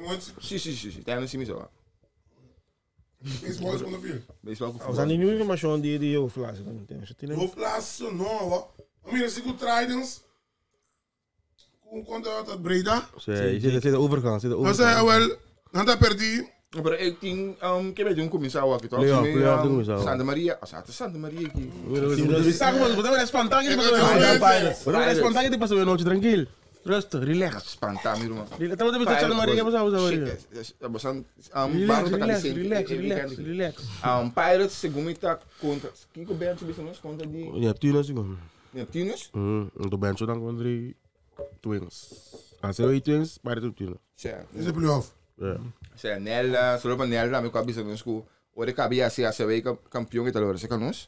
muito. Sim. Tem no cime só. Baseball é segundo filho. Baseball com Os animais informação de eu flash. O flaço, não, ó. Mira, se o Tridents. Com conta da Breda. Sim, zit de overgang. Não sei, wel. Não tá perdido. Pero ik denk, que vai ter um comissário aqui, tá? Santa Maria, Santa Maria aqui. Você vai espantar aqui, você vai espantar aqui, passou a noite tranquilo. Rusto, relax. Espantar, meu irmão. Estamos de Santa Maria, que passamos a Maria. Relax. Pirates, segundo está contra. Quem que o Bencho disse nós contra de Neptunus, segundo. Neptunus? Do Bencho dan contra Twins. Als je Twins, Pirates Neptunus. Certo. Esse é playoff. Certo, Nella, solo para Nella, meu cabeça não escuro. Ora cabia assim a ser campeão que tá agora, você conhece?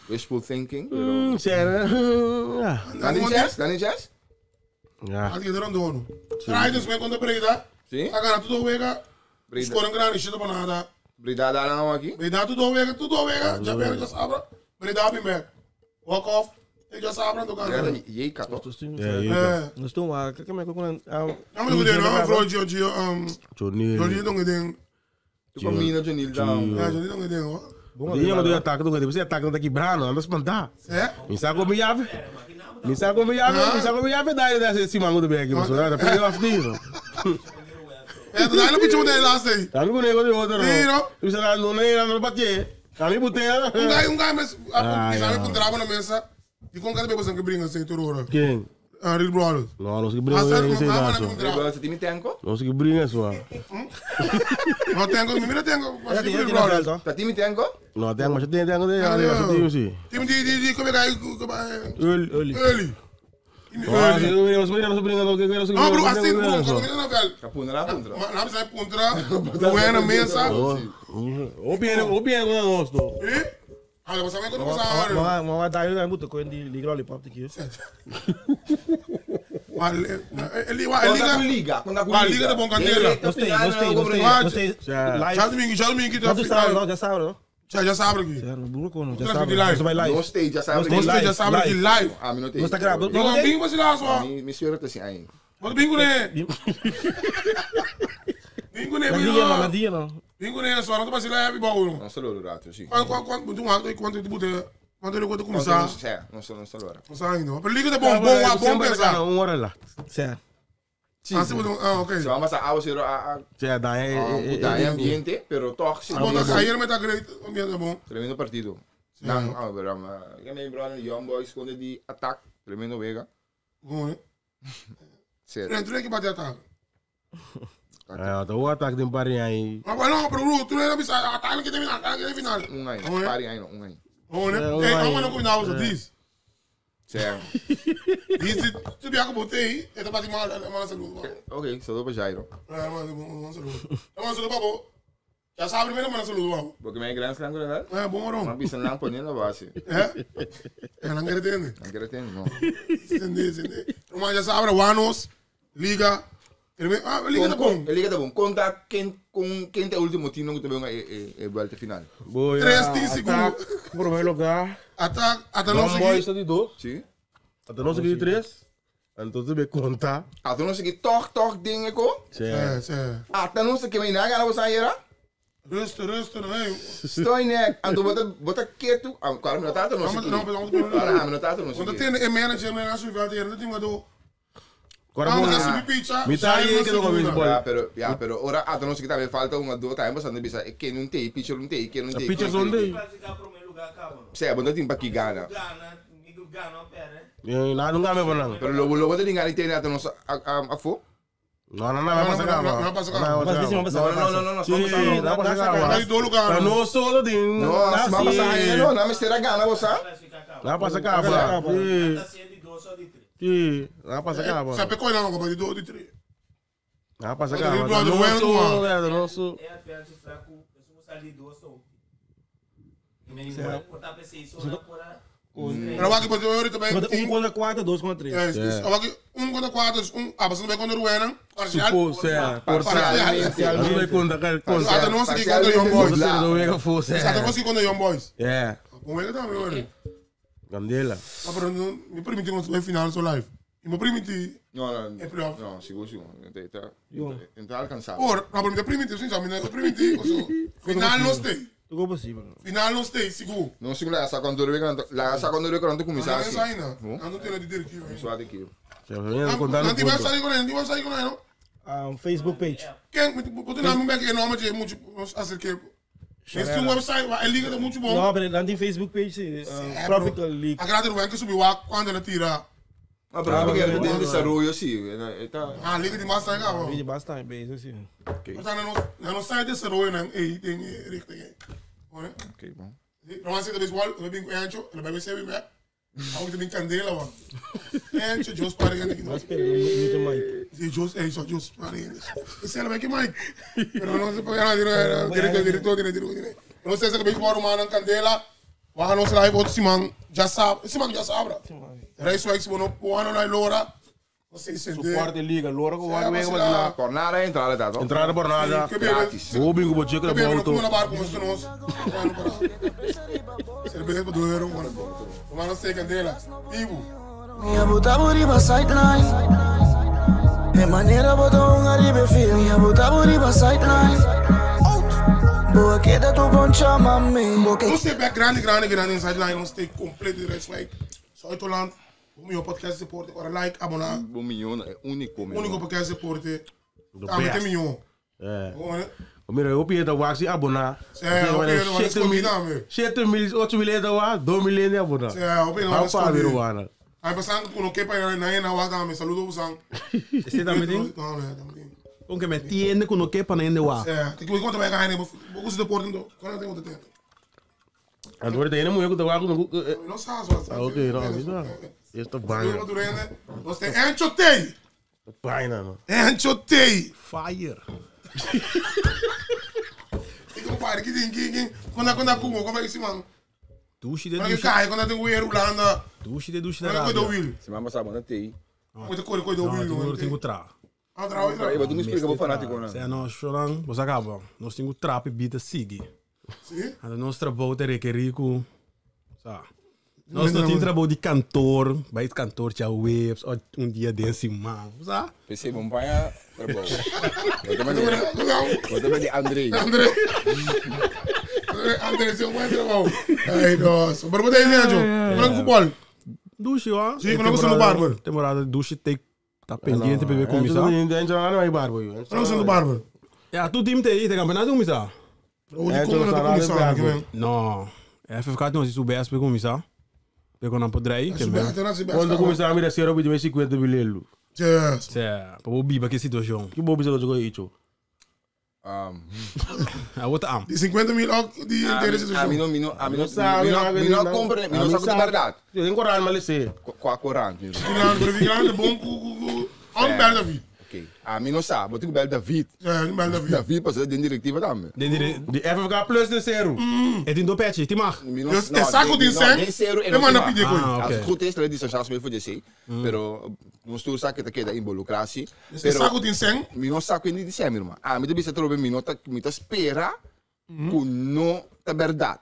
Wishful thinking. Sério? Danny Jazz? Ja. Aqui dentro do dono. Tridents vem contra Breda. Sim. Agora tudo vega. Escoram grande, chega para nada. Brida da não aqui? Breda tudo vega. Já pega, já sabe. Breda bem back. Walk off. Ele já sabe do cara. E aí, cara? Nós estamos lá, que é que eu conheço? Não me diga, não, Freud, Johnny não tem. Tu combina Johnny down. Johnny não tem, ó. Dia não deu ataque, não deu. Você ataque não tá quebrando, anda espantar. É? Me saco me llave. Me saco me llave daí desse mango do bem aqui, você tá pegando off disso. É, tu dá no pitch dele lá, sei. Tá me conhecendo de outro, não. Você não bater. Tá me botando. Guy, mas sabe com drama na mesa. E com cada pessoa que brinca sem turura. Quem? Real Brothers. Não se brinca sem isso. Você tem tempo? Não se brinca só. Não tenho, mira tenho. Mas Real Brothers. Tá time tempo? Não tenho, mas tem de sim. Time de como é que Early. Não se brinca não, que eu não, bro, assim, não, velho. Capuna lá, puntra. Lá sai puntra. Não é na mesa. O bien com nós, não. Olha, você vai começar. Mas daí eu muito coisa de ligar ali papo aqui. Liga da bom canteira. Gostei. Já domingo Já sabe, não? Já sabe aqui. Já sabe. Você vai live. Gostei, já sabe. Já sabe aqui live. Ah, me notei. Você tá gravando? Não, bingo você lá só. Me espera assim aí. Mas bingo né? Bingo né? Bingo né? Só não tá passando lá, baú. Não sei o rato, sim. Quanto ele pode começar? Não sei o rato. Não sei ainda. Mas liga de bom pensar. Uma hora lá. Certo. Ok. Se vamos a você daí ambiente, pero tóxico. Ayer me tá great, ambiente bom. Tremendo partido. Não, eu me lembro de Young Boys quando de ataque, tremendo vega. Bom, né? Certo. Tu é que bate ataque. O ataque de parinha aí. Mas não, pero tu não é bisa ataque que tem final. Um pari aí não, um aí. Bom, né? Não combinava isso diz. Certo. Diz tu viaja botei, é tá batendo mal na saúde. Ok, saludo para Jairo. Mas bom saúde. Vamos saúde babo. Já sabe primeiro mas saúde babo. Porque me Grand Slam verdade? É bom não. Uma pista lá ponendo na base. Não quer entender. Não quer entender, não. Entender. Mas já sabe Wanos, Liga. Liga tá bom. Liga tá bom. Conta quem tem o último time que também é volta final. 3 segundos. Primeiro lugar. Até não seguir. De 2. Sim. Até não seguir 3. Então tu me conta. Até não seguir toc ding ko. Sim. Até não seguir mais nada você aí era. Rusto, não é? Estou né. Então bota quieto. Claro, não tá não seguir. Não tá não seguir. Quando tem manager na sua vida, ele tem do mi tá aí que não começa bola. Pero ora não sei que também falta uma do time passando bisa que não tem pitcher não tem que não tem. Pitcher onde? Sim, bom, tem para que gana. Nada, não dá mesmo, não. Pero logo tem gana e tem até nossa a fo. Não passa cá. Não passa cá. Não, passa cá. Mas do lugar. Não sou de. Não, mas passa aí, não, mas terá gana você. Não passa cá, sim, não passa cá, pô. Sabe qual é não, de 2 de 3. Não passa cá, não sou. Pero aqui pode ver também. 1 contra 4, 2 contra 3. Aqui 1 contra 4, você não vai contra o Enan. Suposto, parcialmente. Não vai contra. Até não sei contra Young Boys. Não vai força. Até não sei contra Young Boys. É. Como é que tá, meu olho? Gandela. Mas me permite construir final do seu live. E me permite... Não, seguro. Então alcançar. Ora, mas me permite, sim, já me permite. Final não sei. Tudo possível. Final não sei, seguro. Não seguro lá, quando eu quando começar assim. Não tem de ter aqui. Só daqui. Não tive sair com ele, não? Facebook page. Quem? Porque não me é nome de muito acerca. Esse website, a liga é muito bom. Não, mas não tem Facebook page, Tropical League. A grade do que subiu quando ela tira. Ah, porque ele tem desarrollo sim. Ah, liga de mais tá Liga de bastante, bem, assim. Mas não sai desarrollo, não. Ei, tem rico. Ok, bom. Não vai ser do beisebol, eu vim com Ancho, ele vai ser bem. Algo também candela, mano. Ancho, Jos para aqui. Mas espera, não tem Sim, Jos, é só Jos para aqui. Esse ela vai que Mike. Pero não se pode nada, diretor. Não sei se o beisebol romano candela. Waar ons live outro Simão já sabe. Simão já sabe. Reis vai que se não pôr na Lora. Você entende? Suporte liga, Lora com o Wego lá. Por nada entrada tá. Entrada por nada. Grátis. O bingo bote que é voltou. Como na barco nós nós. Cerveja para doer mano. Mano sei candela. Vivo. Minha buta buriba sideline. De maneira botou arriba fio. Minha buta buriba sideline. Boa queda tu bom chama me. Não sei back grande em sideline, não sei completo de red flag. Só eu tô lá. O meu podcast suporte, agora like, abonar. Um milhão é único. Único podcast suporte. Ah, me tem milhão. É. Mira, eu pedi wax abonar. É, eu pedi 7 mil, 8 mil, 2 milhões de abonar. É, eu pedi wax abonar. Aí passando com o que para na waka, me saludo usando. Esse também tem? Não, né, também. Porque me tiende com o que para nem wa. É, tem que me contar mais ganhar, vou conseguir deportar então. Quando eu tenho outro tempo. Agora tem nem muito wax. Não sabe só. Ah, ok, não, isso. Isso banho. Nós tem Anchotei. Banho, não. Anchotei. Fire. E como pai, que tem quando a cubo, como é que se mano? Duche de Quando duche. cai, quando tem o Irlanda. Duche de duche da Quando é rádio. do Will. Se mamma sabe, não tem. Muita coisa do Não, Will. tem o trap. Ah, trabalho. Aí, tu me explica pro fanático, Se né? nós choramos, você acaba. Nós temos o trap e bita sigue. Sim? A nossa trabalho é rico. Nós não temos trabalho de cantor. Vai de cantor, tinha webs, dia desse mal. Sabe? Pensei, bom pai, tá bom. Eu também de Andrei. André, seu bom trabalho. Ai, nossa. Mas você tem Anjo? Como é que futebol? Duche, ó. Sim, quando você no Barber. Temporada de duche tem tá pendente para ver como isso. Não não vai barbo. Quando você no Barber? É, tu time tem campeonato como isso? Hoje como não tem comissão aqui mesmo. Não. É, FFK tem se soubesse para como isso. Pegou na podrei, que é Quando começar a mirar, será que 50 mil. Yes. é, para o biba que situação. Que bom precisa jogar isso. A outra De 50 mil de interesse. A mim não sabe de verdade. Eu tenho coragem, mas ele Com a corante. Grande, bom com um belo David. Ok. A mim não sabe, eu tenho belo David. É, um belo David. David para ser de diretiva também. de FFK plus de zero. é tem do pet, tem mais. É saco de incêndio. Eu mando pedir coisa. As frutas ele disse já se foi dizer, pero não estou sabe que queda involucrar-se. É saco de incêndio. Mi não sabe que dizer, meu irmão. Ah, me deve ser trobe mi nota, me espera que não é verdade.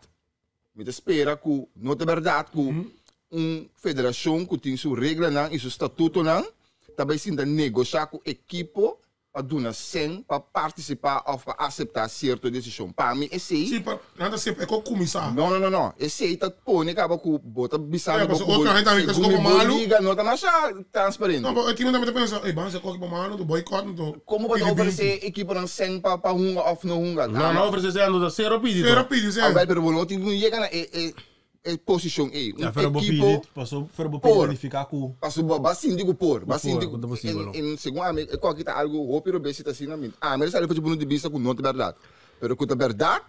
Me espera que não é verdade que federação que tem sua regra não e seu estatuto não também se negociar com a equipe para dar sem para participar ou para aceitar certa decisão. Para mim, esse aí. Sim, nada sempre é com comissário. Não. Esse aí está põe acaba com bota bisado. Mas outra gente também que se como malo. Não está mais transparente. Não, aqui não também pensa, ei, vamos colocar para malo do boicote do. Como pode oferecer equipe não sem para hunga ou não hunga? Não, oferecer sendo da zero pedido. Zero pedido, zero. Agora, pero não tem que chegar na position A. Ja, pero bopili, paso qualificar com. Paso basin digo por, basin digo. En segundo a mim, qualquer tá algo hopi o besita assim na mim. Ah, mas ele foi de vista com não é verdade. Pero com a verdade,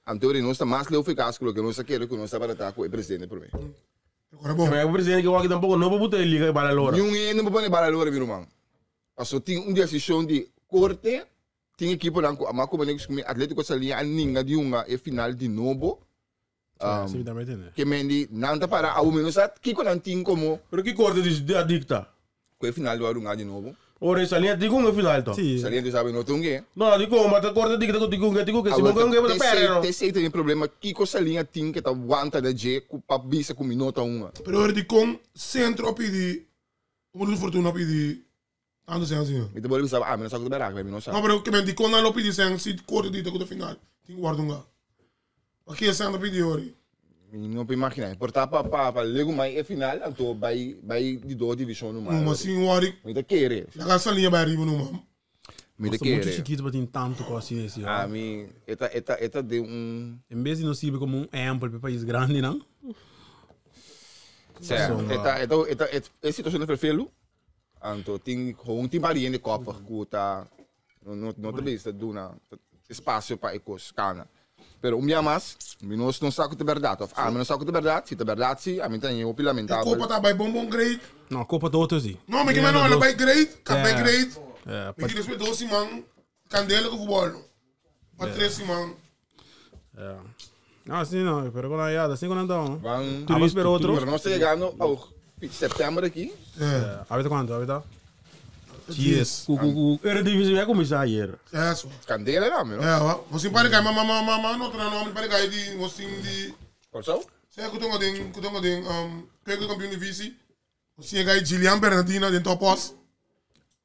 a teoria não está mais leu eficaz que não está querendo que não está para estar com o presidente por mim. Mas o presidente que aqui tampouco não vai botar ele liga para a lora. Não vai botar para a lora, meu irmão. Paso tem decisão de corte, tem equipe lá, mas como negócio com Atlético Salinha, a ninguém de uma é final de novo. Que mendi nanta para ao menos que quando tem como. Pero que corte de adicta? Que final do Arunga de novo. Ora Salinha tem como final então. Salinha tu sabe não tem que. Não, digo, mas a corte adicta digo que se não ganha para perder. Tem tem problema que com Salinha tem que tá aguanta da J com pabisa com minuto uma. Pero ora de com centro pedi. O mundo fortuna pedi. Ando sem assim. Me te boleh sabe, mas não sabe berak, mas não sabe. Não, pero que mendi com na pedi sem se corte de até final. Tem guardunga. Aqui é centro pedi ori. Não pode imaginar. Portar para lego mais é final, então vai de duas divisões no mais. Mas sim, ori. Me te querer. Na casa linha vai arriba no mam. Me te querer. Muito chiquito para ter tanto coisa assim. A mim, eta de Em vez de não se ver como exemplo para país grande, não? Certo. Essa situação é perfeito. Então tem um time ali de Copa que tá não te vista do na espaço para ecos cana. Pero dia mais, nós não sabemos de verdade. Ah, não sabemos de verdade. Se de verdade, sim, a mim tem o lamentável. A Copa tá bem bom grade. Não, a Copa tá outra sim. Não, mas que não, ela vai grade, café grade. Porque depois 12 man, candela com futebol. Para 13 man. Não, assim não, pero quando é assim quando não. Vamos esperar outro. Mas nós chegando ao setembro aqui. Avita quanto? Avita? Yes. Era divisão vai começar ayer. É isso. Candela não, meu. É, você pode cair, mamãe, não tem nome, pode cair de você de. Qual Você que tem que campeão de vice. Você cair Gillian Bernardina dentro do pós.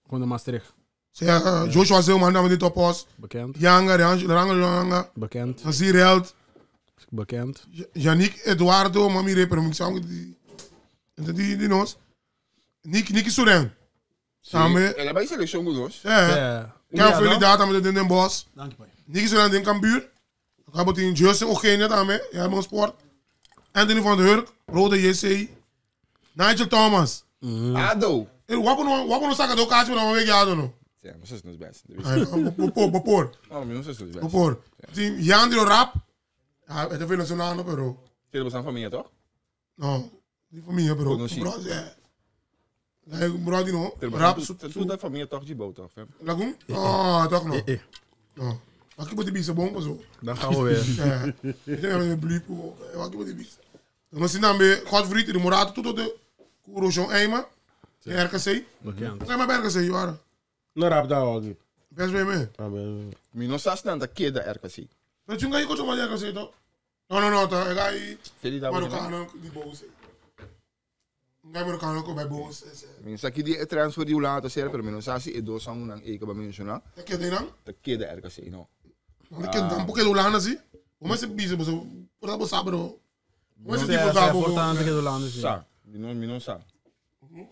Quando Maastricht. Você Joshua Zeilman dentro do pós. Bekend. Ranga. Bekend. Nazir Held. Bekend. Yannick Eduardo, mami reper, moet ik samen die nos. Nicky Soren. Samen. Ela vai seleção com nós. Quero felicitar met de Den Bosch. Dank je, pai. Nicky Soren den Cambuur. Acabou tem Justin Ogenia também, é meu sport. Anthony van der Hurk, Rode JC. Nigel Thomas. Ado. Wapo no saca do caso na week ado no. Ja, mas isso não é best. Bopor. Não, mas isso não é best. Bopor. Tem Yandro Rap. Ah, é de nacional no, pero. Você é família, toch? Não, de família, pero. É, brother não. Rap, tudo da família toch de boa, toch? Lagoon? Ah, toch não. Não. Aqui pode bisa bom, mas Dan gaan we weer. Ik denk dat we bliep. Aqui pode bisa. Dan zien dan bij Godfried de Morato tot de Rochon Eima. De RKC. Bekend. Nee, maar bij RKC waren. Não rap da aqui. Best bij me. Mi não sabe nada que da RKC. Mas tu ngai kocho mais RKC toch? Não, tá. É aí. Feliz Marocano de bolsa. Ngai Marocano com bij bolsa. Mi sa que de transfer de Holanda ser, pero mi não sabe se é dois são não é que vai mencionar. É que tem não? Que da RKC não. Não que um pouco de Holanda assim. Como se bisa, mas por exemplo sabe não. Como se tipo É cabo. importante que do lado sim. Sa, mi não sabe. Mi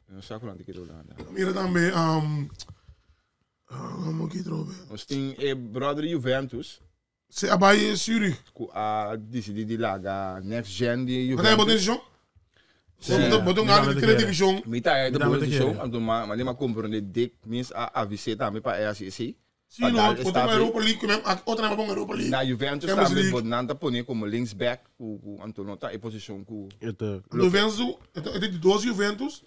não sabe quanto que é Holanda. Mira também como que trobe. Nós tem brother Juventus. Se abai Zurich. A decidi de lá a next gen de Wat heb je Juventus. division? Botou na de division. Mita é da posição, então mas nem compreender dik means a visita me para RCC. Sim, não, botou na Europa League, outra na Europa League. Na Juventus também pode nada pôr como linksback o Antonio tá em posição com Juventus, é de 12 Juventus.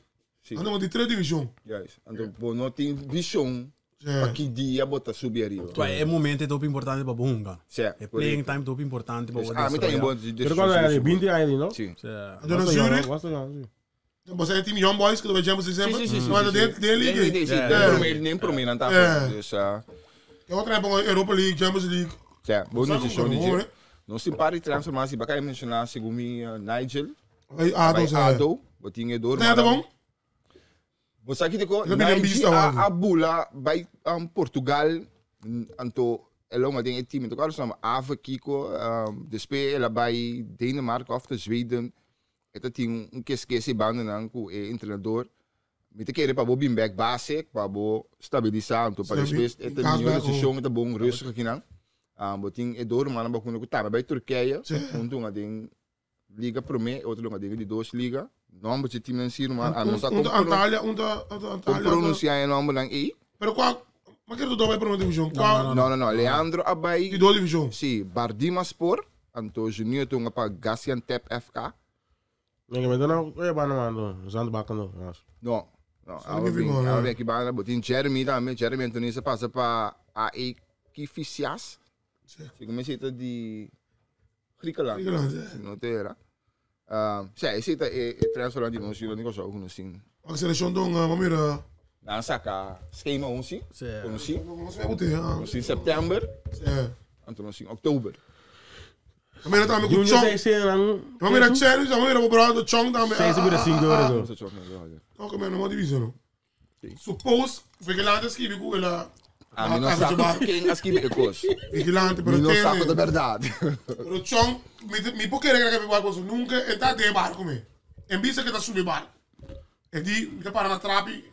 Andamos de 3 division. Yes, então não tem visão para que dia botar subir arriba. É momento top importante para Bunga. Certo. É playing time top importante para o. Ah, me tem bom de. Pero quando é 20 anos, não? Sim. Então na Zurich. Você é time Young Boys que vai chamar sempre. Sim. Mas dentro dele. Nem para mim não tá. Dus é outra é Europa League, Champions League. Ja, boa notícia de não se para de transformação, para mencionar segundo Nigel. Ado, botinha dor. Tá bom? Você aqui digo, a bula vai Portugal, anto ela uma tem time, então agora chama Ava Kiko, depois ela vai Dinamarca of Zweden, ela tem que se banda não com o treinador. Me te querer para bobin back basic, para bo stabilizar, então para depois ela tem uma decisão muito bom, rustig aqui não. Boting e door man bakun ko tama bij Turkije. Untung ading Liga Prome, outro lugar ading di dos Liga. Não você team em si man. Antalya, pronunciar em nome lang E. Pero qual mas que tu vai para uma divisão? Não. Leandro Abai. De duas divisão. Sim, Bardimaspor. Anto Junior tu ngapa Gaziantep FK. Nee, maar dan ben je bijna aan de zandbakken nog. Não. Ela vem aqui para botin Jeremy também. Jeremy Antonio passa para AE Kifisias. Se começa de Griekenland. Não terá. Sim, esse é transfer de nós, não gosto de nós sim. A seleção do Mamira. Dan saca schema ons zien. Ons Sim. in september. En toen ons in oktober. Mamira também com Chong. Mamira Cherry, Mamira vou para o Chong também. Sei se me assim agora. Não, como não divisão. Suppose vigilante escreve com ela. A mim não sabe quem escreve coisa. Vigilante, pero não sabe da verdade. Pero Chong, me porque regra que vai com nunca entrar de barco me. Em vista que tá subir barco. E di me para na trapi.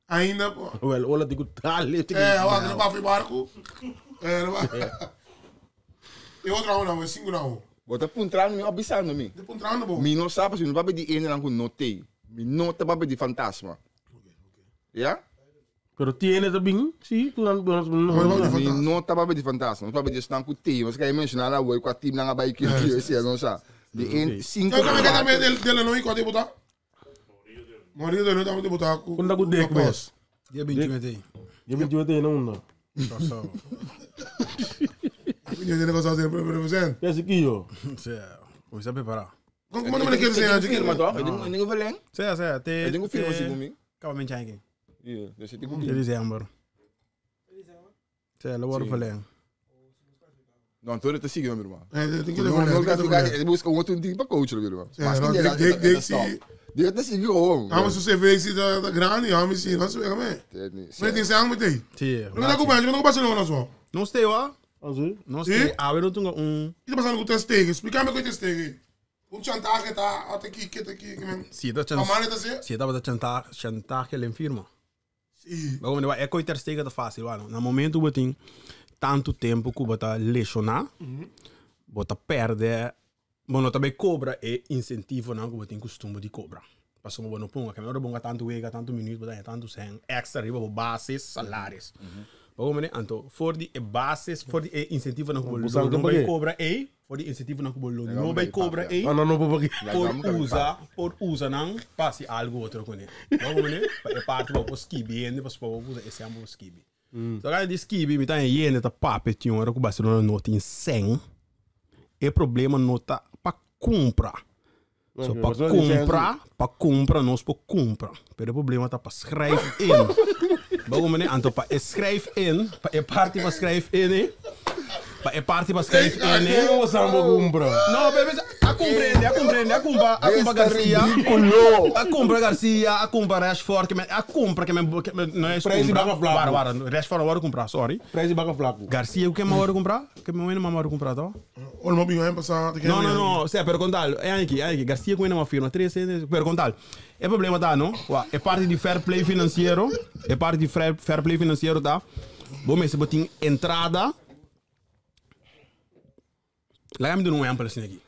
Ainda, pô. Well, olha, digo, tá ali. Olha, para o barco. E outra não, é 5 não. Bota puntrando me observando me. De puntrando, bom. Me não sabe se não vai de ene não notei. Me nota vai de fantasma. Ja? Pero tiene também, sim, tu não me nota vai de fantasma. Não vai de estar com ti, mas que aí mencionar o com a time na vai que esse não sabe. De ene 5. Eu também também dele não enquanto botar. Maria dele também botar. Quando eu dei com Dia 28 aí. Dia 28 aí não. Passou. Quindi tiene cosa sempre presente. Esse aqui, ó. Come sa preparar? Como não me quer dizer antes que mas ó, eu digo velho. Te. Eu digo filme assim comigo. Calma, me change. Desse tipo. Dezembro. Lo vou falar. Não, tu tá seguindo, meu irmão. Tem que levar. Ele busca um outro time para coach, meu irmão. Mas que Dia tá seguindo. Mas se você vê se da grande, vamos sim, nós vemos também. Mas tem sangue muito aí. Sim. Não tá com bem, não passa não só. Não sei, ó. Azul? Não sei. Ah, eu não tenho O que tá passando com o testego? Explica-me o que é testego. Chantage tá até aqui, Sim, tá chantage. Sim, tá chantage ele firma. Sim. Mas é coisa testego tá fácil, mano. No momento que tem tanto tempo que você lesionar, você perde. Mas também cobra é incentivo não que você tem costume de cobrar. Passou uma boa punga, que não é bom tanto wega, tanto minuto, tanto sem extra riba bases, salários. Porque então, for die basis, for die incentivo não que não vai cobrar é, for die incentivo não que não vai cobrar é. Por usa não passe algo outro com ele. Porque é parte do skibi, ainda para usar esse amor skibi. Então, cara de skibi, me tá aí ainda tá papo, tinha hora que o Barcelona não tem 100. É problema não tá para comprar. So, para comprar, nós para comprar. Mas o problema tá para escrever in. Bagom né, então para escrever in, para parte para escrever in, para parte para escrever in. Não sabe comprar. Não, bebê, a compra Garcia, a compra Garcia, a compra Rashford, a compra que não é preço baga flaco. Rashford agora comprar, sorry. Preço baga flaco. Garcia o que mais agora comprar? Que mais não agora comprar tá? Olha mo bem passar. Não, sei, pero contal, é aqui, Garcia com uma firma 3, pero contal. É problema tá, não? É parte de fair play financeiro, tá? Bom, mas se botin entrada, lá me deu um exemplo assim aqui.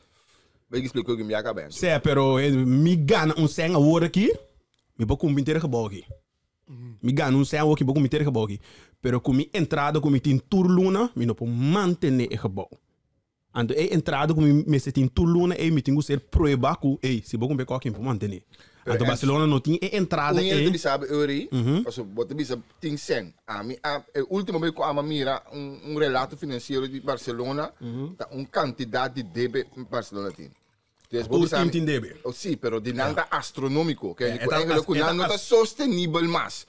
Vai explicar que me acaba. Sim, pero me gana senga agora aqui, me vou cumprir inteiro gebouw aqui. Me gana senga aqui, vou cumprir inteiro gebouw aqui. Pero com minha entrada, com minha turluna, me não posso manter o gebouw. Então, a entrada com minha turluna, me tenho que ser proibido com, se vou cumprir qualquer coisa, manter. Então, Barcelona não tinha entrada. Você sabe, Uri, você tem 100. O último vez que eu mira relato financeiro de Barcelona, quantidade de débito que Barcelona tem. O time tem débito. Sim, mas de nada astronômico, que é nada sostenível mais.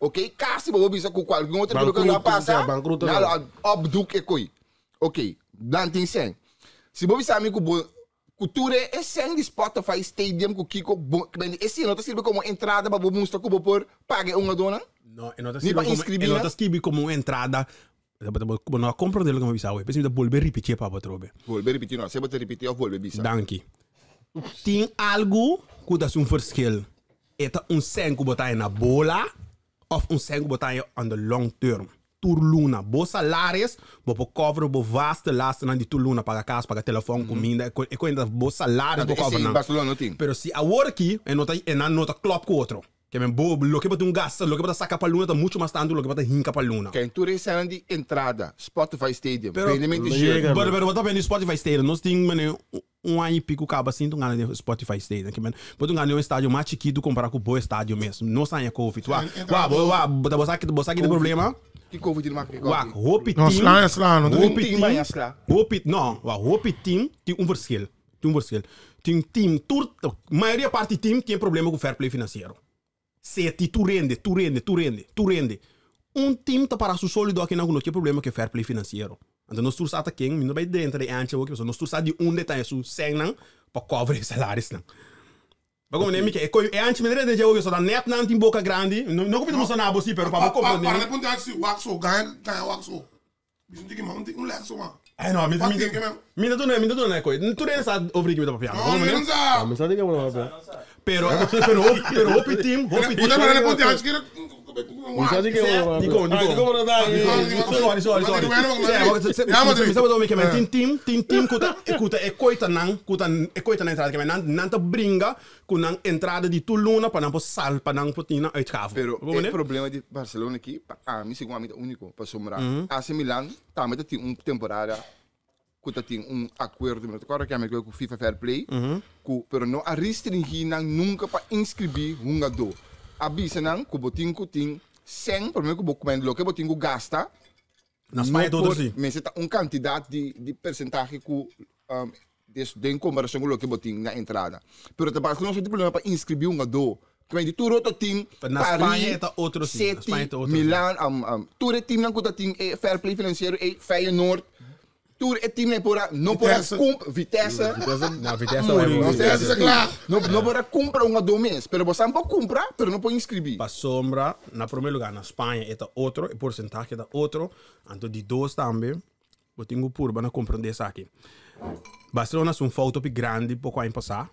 Ok, caso você bisa com qualquer outra coisa que vai passar, não obduque coi. Ok, não tem 100. Se você sabe que cultura é sem de Spotify Stadium com Kiko, esse não serve como entrada para mostrar como por pagar uma dona? Não, não serve como entrada. Não compreendo como bisa, eu preciso voltar repetir para trobe. Voltar repetir não, se você repetir ou voltar bisa. Danke. Tem algo que dá um verschil. É um 100 que botar na bola ou um 100 que botar on the long term. tour luna. Bo salaris, bo cover bo vaste lasten aan die tour luna, paga casa, paga telefoon, comida. E ainda bo salaris bo cover. Barcelona tem. Pero si agora aqui, e não nota klop com outro. Que é bo, lo que botar gasta, lo que botar saca para luna, tá muito mais tanto, lo que botar hinca para luna. Quem tour é de entrada, Spotify Stadium. Pero botar bem no Spotify Stadium, nós temos ano e pico acaba assim, tu ganha no Spotify Stadium, que men, botar ganha um estádio mais chiquito comparado com o bom estádio mesmo. Não sai a Covid. Botar você aqui do problema. Que Covid não marca. Hope team. Não, hope team tem verschil. Tem team, maioria parte team tem problema com fair play financeiro. Se tu rende. Team tá para su sólido aqui não tem problema com fair play financeiro. Então nós estamos aqui, não vai dentro de antes, nós estamos de detalhe su sem para cobrir salários não. Como nem que é antes me rende já hoje só da net não tem boca grande, não como estamos na bolsa pero para cobrir. Para não ponte assim, waxo ganha waxo. Bicho tem que mandar leque mano. Não, me tu não é coisa. Tu nem sabe ouvir que me dá papel. Não sabe. Me sabe que é uma papel. Pero hope team. Puta para não ponte assim que Me sabe que é uma papel. Como não dá? Sorry. Team kuta é coita na entrada que não tá brinca com na entrada de Tuluna para não passar para não potina uitgaven. Pero o problema de Barcelona aqui, me segundo a único para sombrar. AC Milan também tem temporada que tem acordo com o FIFA Fair Play, pero não a restringir nunca para inscrever um jogador. Avisa não que o botinho tem 100, primeiro que o documento que o botinho gasta. Na Espanha todo assim. Mas está quantidade de percentagem que em comparação com o que o botinho na entrada. Pero te Barcelona não tem problema para inscrever um jogador. Que tu roto team na Espanha está outro sim. Milan, tu team não conta team é fair play financeiro é Feyenoord. Tu é time não pode comprar Vitesse. Não, Vitesse não pode comprar um do mês, pero você pode comprar, pero não pode inscrever. Para sombra, na primeiro lugar na Espanha está outro, e porcentagem está outro, então de dois também, eu tenho por para compreender isso aqui. Barcelona é foto grande pouco a passar,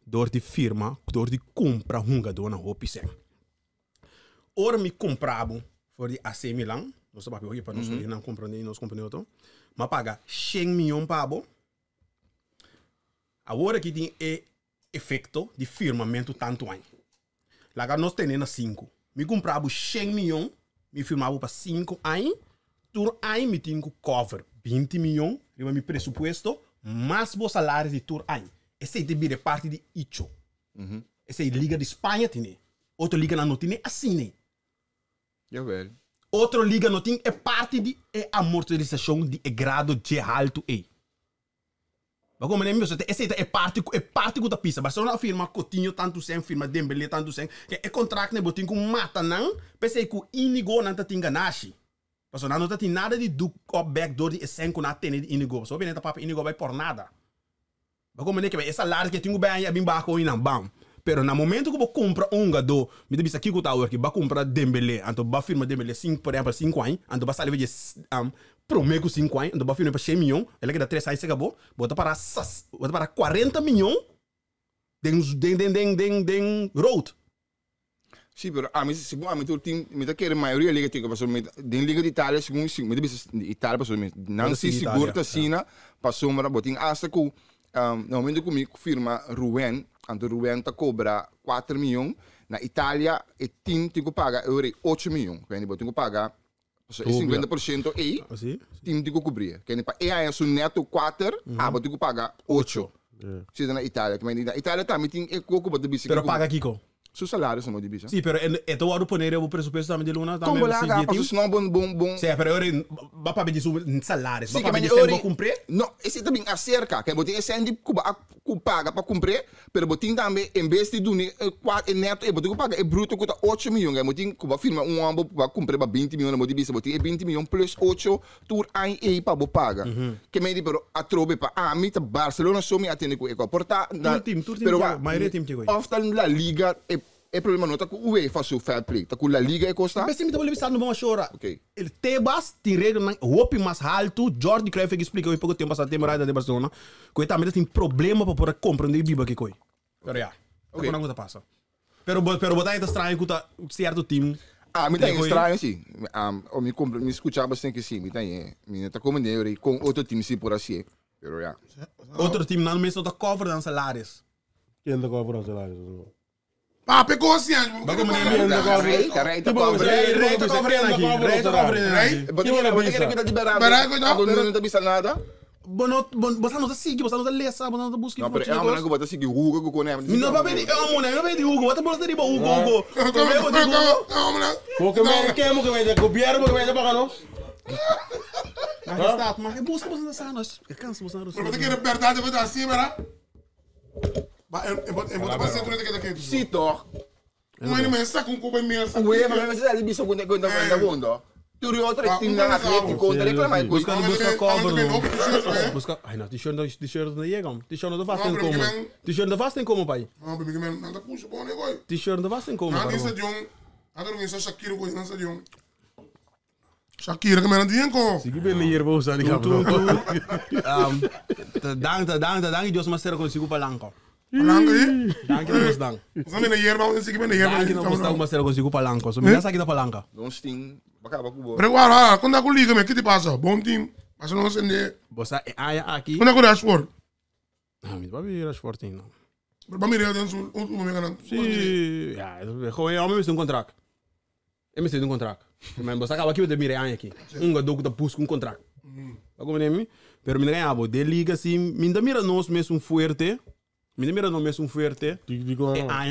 dor de firma, dor de compra um jogador na roupa sem. Ora me comprava for de AC Milan, não sei para para nós não compreender, nós compreendemos. Mas paga 100 milhões para bo. Agora que tem efeito de firmamento tanto ano. Lá nós temos 5. Me comprava 100 milhões, me firmava para 5 anos. Tur ano me tenho que cover 20 milhões, eu me pressuposto, mais o salário de tur ano. Esse é de parte de Icho. Esse é Liga de Espanha tem. Outra liga não tem assim. Eu velho. Outra liga não tem é parte de amortização de grado de alto e. Mas como nem mesmo, essa é parte que da pista. Barcelona firma Coutinho tanto sem, firma Dembélé tanto sem. É contrato né, botinho com mata não. Pensei que o Inigo não tá tinha nashi. Barcelona não tem nada de do backdoor de sem com a tene de Inigo. Só bem tá papo Inigo vai por nada. Mas como nem que essa larga que tinha bem bem baixo e não bam. Pero no momento que você compra um jogador, me diz aqui que o Tower que vai comprar Dembélé, então vai firma Dembélé 5 por exemplo 5 anos, então vai sair de prometo 5 anos, então vai firma para 100 milhões, ele que dá 3 anos acabou, bota para 40 milhões den road. Sim, pero segundo a mim me tá querendo maioria liga tem que passou den liga de Itália segundo me diz Itália passou não se segura Sina passou uma botin hasta que no momento comigo firma Ruben. Então, Ruben cobra 4 milhões. Na Itália, o time tem que pagar 8 milhões. Quindi, tem que pagar 50% e o time tem que cobrir. Quindi, e aí, o neto 4, tem que pagar 8. Se na Itália. Na Itália também tem que cobrar de bicicleta. Pero paga Kiko? Su salário são de bicicleta. Sim, pero é tu hora poner o presupuesto também de Luna. Como lá, porque senão bom. Sim, pero vai para pedir salário. Vai para pedir sempre cumprir? Não, esse também acerca. Que botem esse ano paga para cumprir, pero botem também em vez de do neto, botem paga é bruto custa 8 milhões. Botem que firma ano para cumprir para 20 milhões, botem 20 milhões plus 8 tur ano e para paga. Que me diz pero a trobe para mim tá Barcelona só me atende com eco. Porta, pero a maioria time tem. Often la liga é problema não tá com o UEFA faz o fair play, tá com la liga é costa. Mas sempre vou estar no bom chora. Ok. El Tebas tem regra na roupa mais alto, Jordi Cruyff que explica pouco tempo passado temporada de Barcelona, que também tem problema para poder compreender biba que coi. Pero já. Ok. Não passa. Pero botar aí estranho com certo time. Ah, me tem estranho, sim. Me escuchava bastante, sim. Me tem, me tá como nem com outro time, sim, por assim. Pero ja. Outro time, não meestal de cover dan salários. Quem da cover dan salários? Ah, pegou assim, Bago mo na yun, Reita cover. Reita cover aqui. Reita cover aqui. Você quer que tá liberado? Não tá bisa nada? Basta não tá seguir, basta não tá lesa, basta não tá buscar. Não, pero é uma coisa que Hugo com né. Não vai ver, não vai ver Hugo, basta bola de Hugo. Porque me quemo que vai copiar, porque vai para nós. Mas está, mas que busca basta nessa nós. Cansa basta nós. Mas tem que verdade vai dar assim, mara. Eu vou passar tudo aqui. Sim, toch. Mas não é só com cuba imensa. O Eva vai ser ali bisa com conta fundo. Tu rio outra time na Atlético contra reclamar coisa. Busca cover. Busca, ai não, t-shirt não chegam. T-shirt não faz como. T-shirt não faz como, pai. Não, porque não tá puxa bom negócio. T-shirt não faz como. Não tem de um. Agora não é só Shakira com não de um. Shakira que me não tem com. Se que bem hier vou usar die Dank Deus mas será consigo palanca. Palanca aí? Dank Deus dank. Não me na hier, mas se que bem na hier. Dank Deus mas será consigo palanca. So me dá aqui da palanca. Não sting. Acaba com o Pero agora, quando a liga, o que te passa? Bom time. Mas não se entende. Você é aqui. Quando é que Rashford? Ah, me vai vir Rashford não. Pero para mim é dentro do momento. Sim, gewoon é homem, contrato. É me contrato. Mas você acaba aqui de mirar aqui. Gadogo da busca contrato. Como nem pero me ganhava de liga assim, me dá mira nós mesmo forte. Me mira nós mesmo forte. É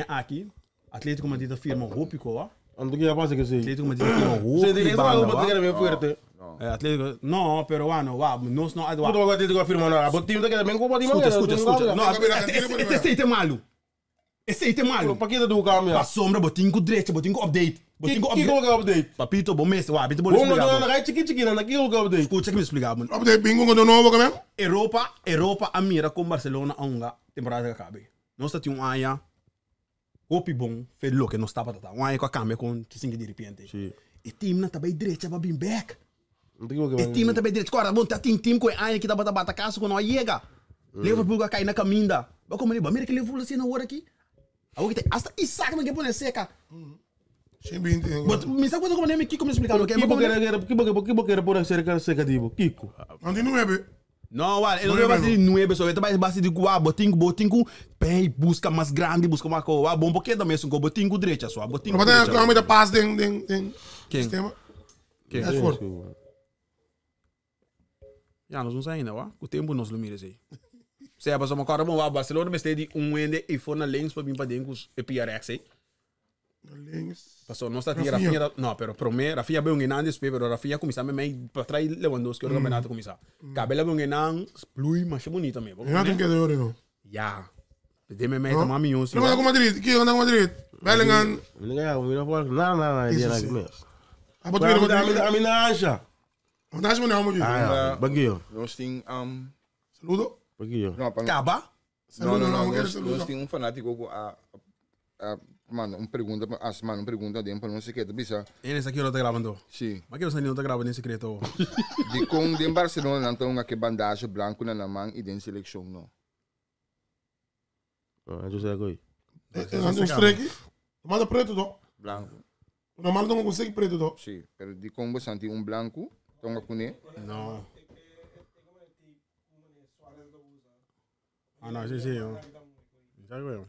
aqui. Atlético Madrid firma Rópico, ó. Ando que já passa que sei. Atlético Madrid firma Rópico. Você tem que fazer bem forte. Atlético, não, pero nós não adwa. Não, Atlético firma não. A time também com pode mais. Escuta. Não, esse é malo. Esse é malo. Para que do câmbio? Para sombra, botinho com direita, botinho com update. Que update? Papito, bom mês, bito bom explicar. Bom, não, chiqui, não, que update? Escuta que me explicar, mano. Update bingo quando novo também? Europa a mira com Barcelona a unga temporada que acabe. Nós tá um aia Hopi bom, fez lo que não está para um aia com a câmbio com que de repente. Sim. E time na também direita para bem back. E time na também direita, agora bom, tá time com aia que dá para bata casa quando chega. Liverpool vai cair na caminda. Vai como ele, mira que Liverpool assim na hora aqui. Agora tem hasta Isaac não quer pôr seca. Sim, bem. Me sabe como nem Kiko me explicar o que é? Que boqueira por seca tipo Kiko. Não tem 9. Não, ele não vai ser 9, só ele vai base de guá, botinho, pei, busca mais grande, busca mais coisa. Bom, porque também são com botinho direita só, botinho. Mas tem como da pass den sistema. Quem? É forte. Já nós não saímos ainda, ó. O tempo nós não mira aí. Se é para uma cara bom, a Barcelona me de ende e for na links para vir para dentro e PRX aí. Links. Passou, nós tá tinha Rafinha, não, pero promê, Rafinha bem um antes, pero Rafinha começar mesmo para trás Lewandowski o campeonato começar. Cabela bem um plui, mas é bonito mesmo. Não tem que de ouro não. Já. De me mete uma minha. Não anda com Madrid, que anda com Madrid. Bellingham. Não, dia na começo. A botar a minha acha. Não acha não, muito. Baguio. Nós tem Saludo. Baguio. Caba? Não, nós tem fanático mano, pergunta dentro para não sei o que, tá bisa? Ele aqui não tá gravando. Sim. Mas que você não tá gravando em secreto? De com de Barcelona não tem uma bandagem branca na mão e dentro seleção não. Ah, eu sei agora. Não streak. Manda preto do. Branco. Normal não consegue preto do. Sim, pero de com você tem branco, tonga cune? Não. Ah, não, sim, ó. Já viu?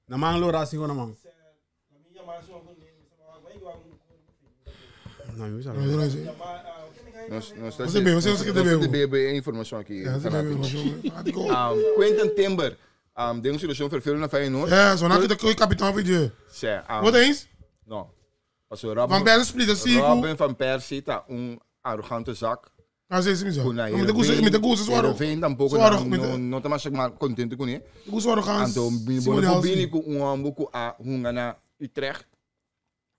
Na mão loura assim na mão. Não, eu já. Você bebe informação aqui. Quentin Timber. Tem uma situação vervelhende na Feyenoord. É, só não que o capitão vídeo. Wat eens? Não. Van Persie split assim. Robin van Persie tá arrogante zak. Ah, sim, sim. Met de goose zwaro. Vem tampouco não tá mais contente com ele. Goose zwaro gaan. Então, bini com ambuco a na Utrecht.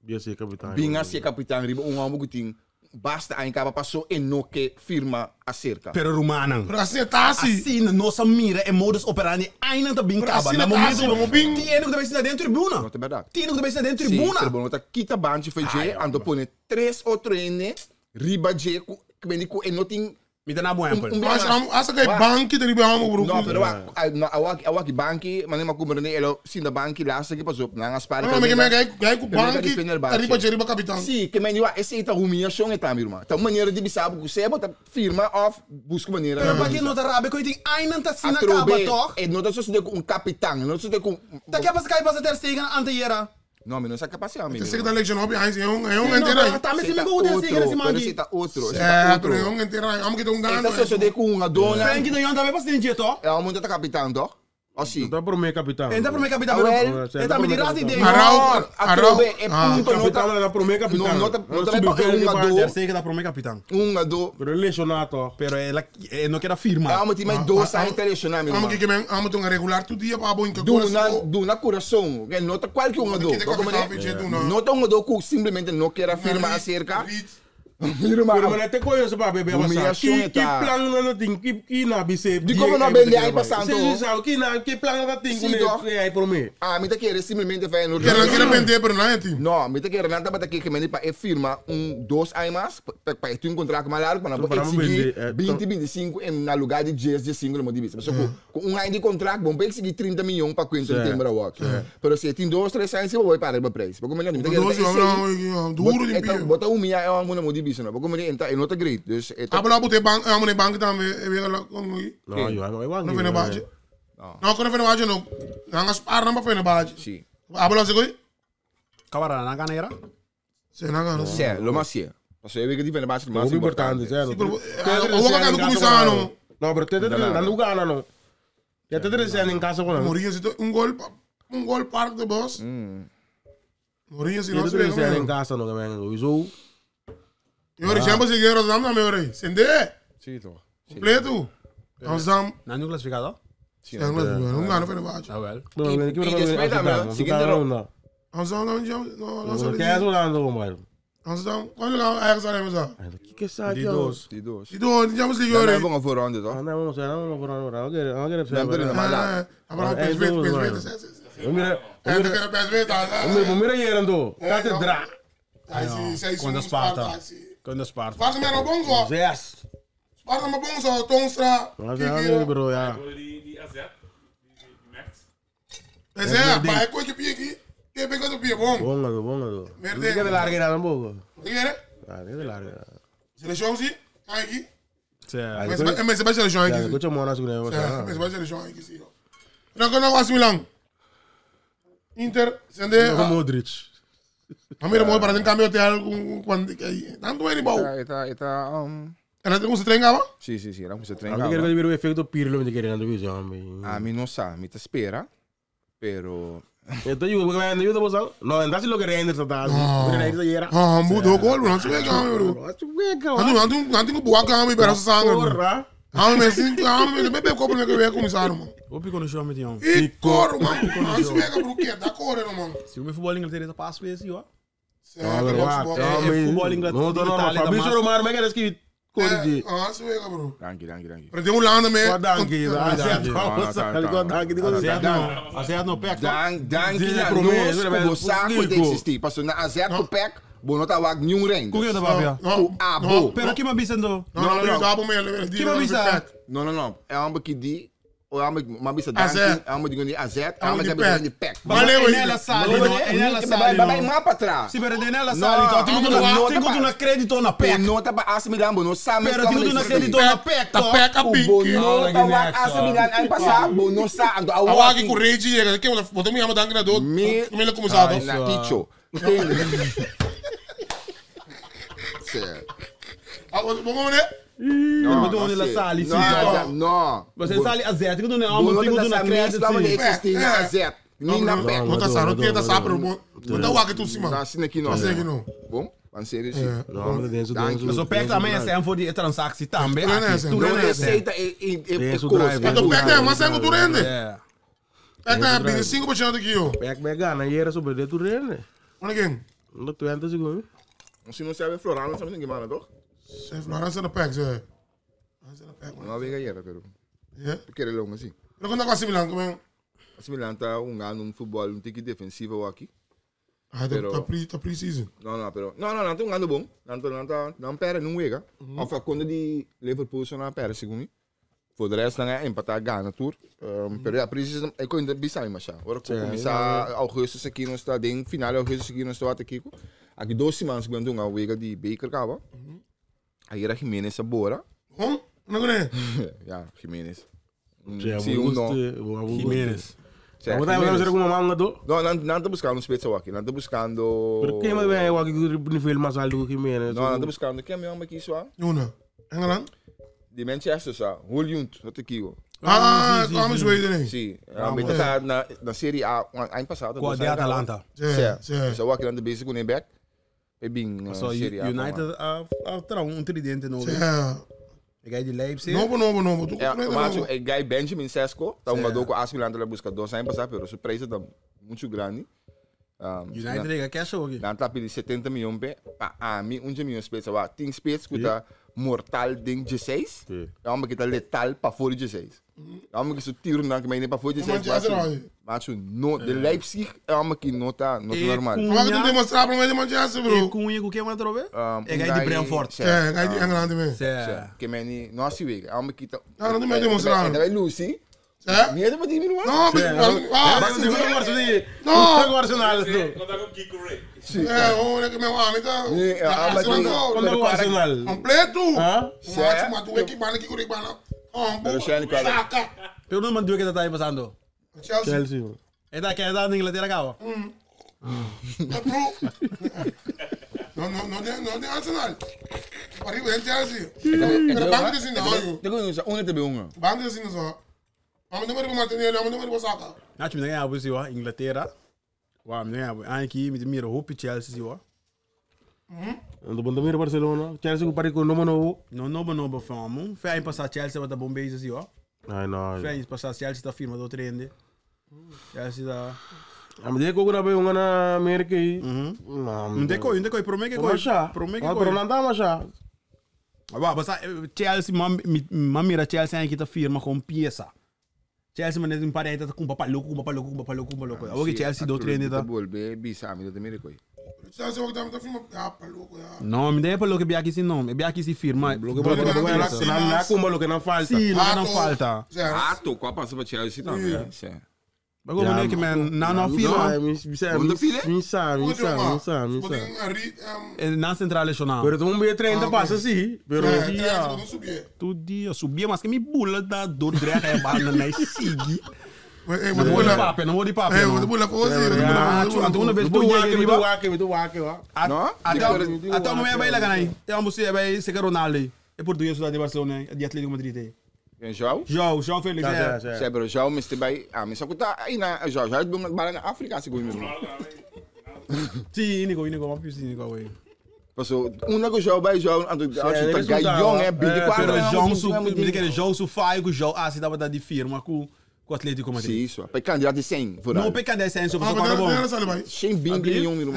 Binga ser capitão riba ambuco ting. Basta a encapa passou e no que firma acerca. Pero Rumana. Assim tá assim. Nossa mira é modus operandi ainda tá bem caba. Na momento tiene que deve ser dentro tribuna. Não é verdade. Tiene que deve ser dentro tribuna. Sim, tribuna tá quita banche foi je ando pone 3 ou 3 riba je que bem com e não tem Mita na buempel. Asa kay banki tani ba mo bro. No, pero awaki banki, mani makumbre ni elo sinda banki lasa que passou na aspara. Não, mas que banki arriba capitão. Sim, que meniwa essa ita humilhação eta mi irmã. Tá maneira de bisabo que você bota firma of busca maneira. Pero bakit no tarabe ko iting ay nang tasina ka ba toch? E não tá só de um capitão, não só de com. Tá que paskai pa sa Ter Stegen anteyera. Não, mas não sabe capacidade, amigo. Você que tá legião ob Heinz, é um inteiro aí. Tá me se me go Ter Stegen esse mangi. Esse tá outro. É, pero é um inteiro aí. Vamos que tem um dano. Tá só de com uma dona. Frank de Jonta vai pa sin jeto. É um mundo tá capitão, toch? Assim. Tá por meio capitão. Entra pro meu capitão. Entra me dirati de. Arau, é ponto não Capitão era por meio capitão. não tá um Ter Stegen tá pro meu capitão. a do. Pero lesionato. Pero ela não quer firma. É uma time dois a internacional, meu irmão. Vamos ter um regular todo dia para bom em que coisa. Do na coração, que nota qualquer um do. Não tá um do que simplesmente não quer firma acerca. Pero mas até conheço para beber passar. Que plano não tem? Que na bise. De como não vende aí passando? Que plano não tem? Que aí por mim. Ah, me tá querendo simplesmente vai no. Quer vender pero não é time. Não, me tá querendo nada para que me para firma dois aí mais para tu encontrar com malado para não seguir 20, 25 em na lugar de 10, 5 no modibis. Mas com um ano de contrato, bom para seguir 30 milhões para quanto tempo a walk. Pero se tem 2, 3 anos eu vou parar o preço. Porque melhor me tá querendo. Duro de pio. Bota minha é uma modibis. Porque me entra não tá great. Dus abla bote bank, amone bank também, é lá com aí. Não, eu não vem na base. Não, quando vem na base não. Não as par não para na base. Sim. Abla se coi? Cabara na canera? Se na gana. Sim, lo mais é. Parce que que vem na base mais importante, certo? O vou com começando. Não, pero te dando gana não. Já te dizendo em casa com ela. Morinha se um gol parque de boss. Morinha se não se vê em casa não, que vem. Isso. Eu chamo se quero dar na meu rei. Sende? Sim, tô. Completo. Nós vamos. Não classificado? Sim, não ganha para baixo. Ah, well. E despeita mesmo, seguinte ronda. Nós vamos não quer ajudando o mais. Nós vamos. Quando lá é sabe mas. Que sai De dois. E do, já me ligou aí. Vamos for ronda, tó. Não, por onde. Não quero. Agora pesvet. Mira yerando. Catedral. Quando Sparta. Sparta me era bom só. Yes. Sparta me bom só, Tonstra. Mas é, bro, ja. Mas é, vai com que pia aqui. Que pega do pia bom. Bom. Merde. Que de larga um pouco. Que era? Ah, que de larga. Seleção sim? Aqui. Sim. Mas vai seleção aqui. Escucha mona su ne. Mas vai seleção aqui sim. Não quando vai Milan. Inter, sende. Modric. A mira mo para ten cambio de algo quando tanto ele bom. Ela tem como se treinava? Sim, era como se Eu treinava. quero ver o efeito Pirlo me querendo na visão. A mim não sabe, me te espera, pero Então eu vou ganhar no bolso. Não, então se lo que rende está. Ah, mudou gol, não se vê cá, bro. Antes que boa cá me para sangue. Porra. Ah, mas sim, me bebe copo no que vai começar, mano. O pico no show me tinha. E cor, mano. Não se vê cá, bro, que da cor, mano. Se o meu futebol inglês passa esse, ó. Futebol inglês. Não, Fabrício Romano, me quer escrever coisa de. Ah, se vê cá, bro. Danke. Prende um landa me. Danke. Azeado no pé. Danke na nós, o saco de existir. Passou na azeado com o pé, bono tá wag nenhum ring. Como é que tá Não, abo. Pero que me avisando? Não, abo me. Que me avisa? Não. É uma que di o uma bisa Azet. danke, uma de azet, Amo uma de de pek. Valeu, Nela sali, nela sali. Vai mapa atrás. Se perde nela sali, tem que tu na crédito na pé. Nota para assimilar, bono sabe. Pero tem que tu na crédito na pé. Tá peca O pique. bono tá wag assimilar ano passado, bono sa ando A wag com rede, que eu botou minha dangue na dor. Me ele começado. Na kicho. Certo. Vamos né? Não, não nela sali, sim. Não. Você sali azet, que tu na Bono tem que tu tá na crédito. crédito, de existir na azet. Nem na pek. Não tá só, não tem tá só pro bom. Não tá wag tu cima. Tá assim aqui não. Assim aqui não. Bom, vamos ser isso. Não, Mas o pé também é sempre de transação também. Tu Não receita e custo. Então pega é, mas é que tu rende. É. Pega 25% aqui, ó. Pega gana e era sobre tu rende. Olha quem? Não tu entra segundo. Se não sabe florar, não sabe ninguém mais, não? Se Florence na pega, é. Não havia guerra, pero. É. Eu quero longo assim. Não quando tá com Milan, como é? Assim, Milan tá um ano no futebol, um tique defensivo aqui. Tá pre-season. Não, tô ganhando bom. Não pera, não wega. Of quando de Liverpool só não pera, segundo mim. Voor de rest dan empatar Ghana tour. Pero ja, precies ik kon de bisa maar ja. Hoor começar augustus aqui no está ding final augustus aqui no está aqui. Aqui 2 semanas que vão a wega de Baker Cava. Aí era Jimenez a bora. Não é? Ja, Jimenez. Sim, Jimenez. Vamos fazer alguma manga do? Não tô buscando um spetsa aqui, não tô buscando. Por que mais bem eu aqui no nível mais alto que Jimenez? Não tô buscando quem me ama aqui só. Não. Engeland? De Manchester só, Hollywood, dat aqui. Como Zweden, né? Sim, tá na Série A ano passado. Com a de Atalanta. Sim. Só que anda basic com o back. É bem Série A. United a tridente novo. Ik ga die Leipzig. Novo. Mas o guy Benjamin Sesko, tá jogador com aspirante lá busca 2 anos passado, pero surpresa tá muito grande. United liga cash ook. Dan tá pedindo 70 milhões a mim 1 milhão spits, va. Tem spits que tá mortal ding 16. É uma que tá letal para fora de 16. É uma que se tiro não que mais nem para fora de 16. Mas no de Leipzig é uma que não tá normal. Mas que tu demonstrar para mim de Manchester, bro. Cunha que é uma trove? É guy de Brentford. É, guy de Engeland também. Que meni não se vê. É uma que tá. Não me demonstrar. É da Lucy. É? Medo para ti, menino? Não, Não, Arsenal. Quando eu Kiko Ray. É, que meu amigo tá. Quando Arsenal. Completo. Mas tu é que bana que corre bana. Saca. Pero não mandou que tá aí passando. Chelsea. É da que é da Inglaterra cá. Não tem Arsenal. Para ver Chelsea. Pero banco de sinal. Onde te beunga? Banco de sinal só. Vamos nummer para Martinelli, vamos nummer para Saka. Nacho me ganha você ó, Inglaterra. Uau, me ganha. Aqui me mira hope Chelsea ó. Ando bom também Barcelona. Chelsea com pare com novo. Não famo. Fez passar Chelsea bota bom base assim ó. Ai não. Fez passar Chelsea tá firma do treinde. Chelsea tá. A medida que eu grabei na América aí. Não decoi, promete que promete que não dá mais já. Mas Chelsea mira Chelsea aqui tá firma com peça. Chelsea mas não parece tá com papá louco. Agora Chelsea do treino tá. Volver bisa me do América. Chelsea vai dar firma para louco. Não, me dá para louco aqui se não, é aqui se firma. Não como lo que não falta. Sim, não falta. Tô com a passa para Chelsea também. Bagulho né que não firma. Me sabe. Na central nacional. Pero tu não vê 30 passa assim. Pero tu dia subia, mas que me bula da dor direita é banda na sigue. Não vou de papo. Vou de bula com você. Então uma vez tu wake. Não? Até uma vai lá ganhar. Eu você vai ser Ronaldo. É português da Barcelona, de Atlético Madrid. João Félix. Pero João me vai, mas só que tá aí na João é bom na África segundo mim. Sim, Nico, uma piscina aí. Passou uma que João vai João, tá ganhão é big quadro. João su fai com João, se dava de firma com o Atlético Madrid. Sim, isso. Para candidato de 100, não para candidato de 100, só para bom. Sem bem milhão, meu irmão.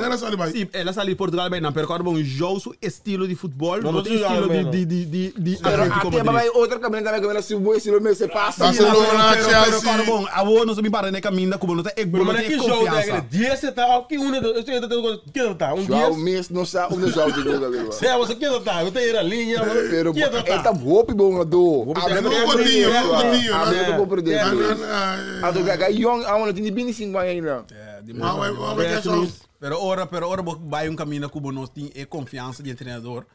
Sim, ela saiu de Portugal bem, não, para bom, João su estilo de futebol, não estilo de Atlético Madrid. Mas outra caminho também que ela se o estilo meu se passa. Barcelona, Chelsea. Bom, a o não se me para nem caminho como não tá é bom, mas que jogo é 10 tá, que que tá, 10. João mesmo não sabe onde João de jogo. Se você que tá, eu tenho a linha, pero tá roupa bom do. Abre do por dentro. Young, I want to be finishing by now. Pero ora vai caminho como nós tem confiança de treinador.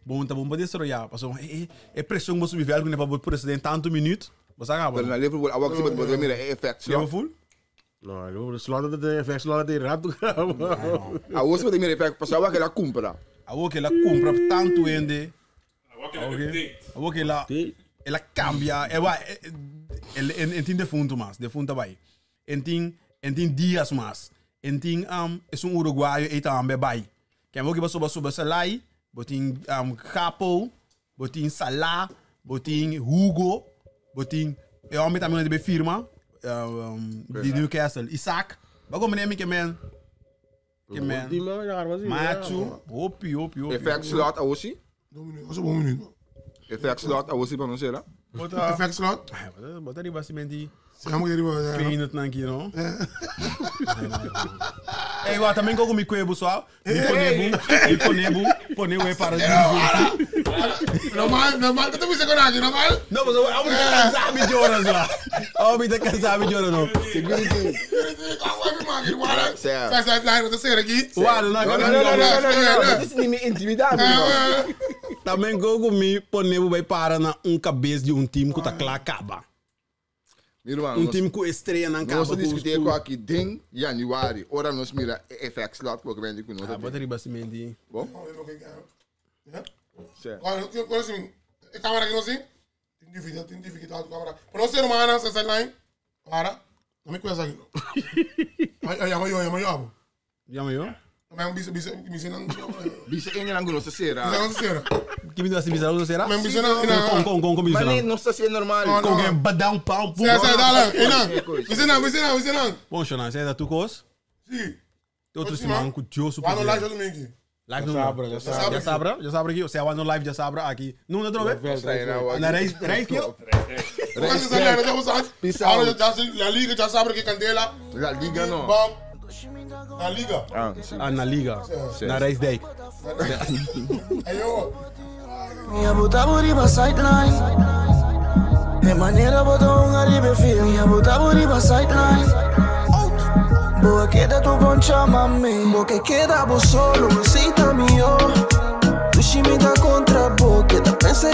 Bom, tá bom para destroyar. Passou pressão você vive algo para o presidente tanto minuto. Você acaba. Pero na Liverpool, a work se pode mira effect. Liverpool? Não, Liverpool slot de effect slot de rato. A você pode mira effect, passou a que ela compra. A que ela compra tanto ende. A que ela cambia, ela defunto mais, defunta vai. Tem dias mais. Tem é uruguaio e também vai. Quem vai que sobre Salai, botin Capo, botin Salah, botin Hugo, botin homem também de firma de Newcastle, Isaac. Bago menemi que men. Macho, opi. Effect slot a você? Bom menino. Effect slot a você para não ser lá? Effect slot? Bota ali basicamente. Sim, vamos ir. Clean it aqui, não? É igual também que eu comi cuebo só. E ponebu é para Normal que tu me secondaste, normal? Não, mas eu me cansava de horas lá. Eu me cansava de horas não. Security. Sai, não sei aqui. Não. Isso nem me intimidade, Também que eu comi ponebu vai para na cabeça de time que tá lá acaba. Time que estreia na capa. Nós discutimos com aqui em januário. Ora nós mira FX lot porque vem de com nós. Bota basicamente. Bom. Certo. Agora sim, a câmera aqui não sim? Tem dificuldade com a câmera. Para não ser humana, você sai lá, para. Não me conhece aqui. Chama Mas bisa nang bisa ini nang gulo sa sera. Que me dá se bisa sera? Mas bisa nang com bisa. Mas não está sendo normal. Com que badão pau. Sai dala. Bisa nang. Bom, Shona, você é da tu cos? Sim. Outro semana com tio super. Ano live domingo aqui. Live no já sabra aqui, você é no live já sabra aqui. Não dá droga. Na reis que eu. La liga já sabra que candela. La liga não. Na liga? Na liga. Na reis day. Ayo. Minha buta buriba sideline. De maneira botou arriba fio. Minha buta buriba sideline. Boa queda tu concha mami. Boa que queda bo solo, aceita mio. Tu me dá contra boa, que tá pensando.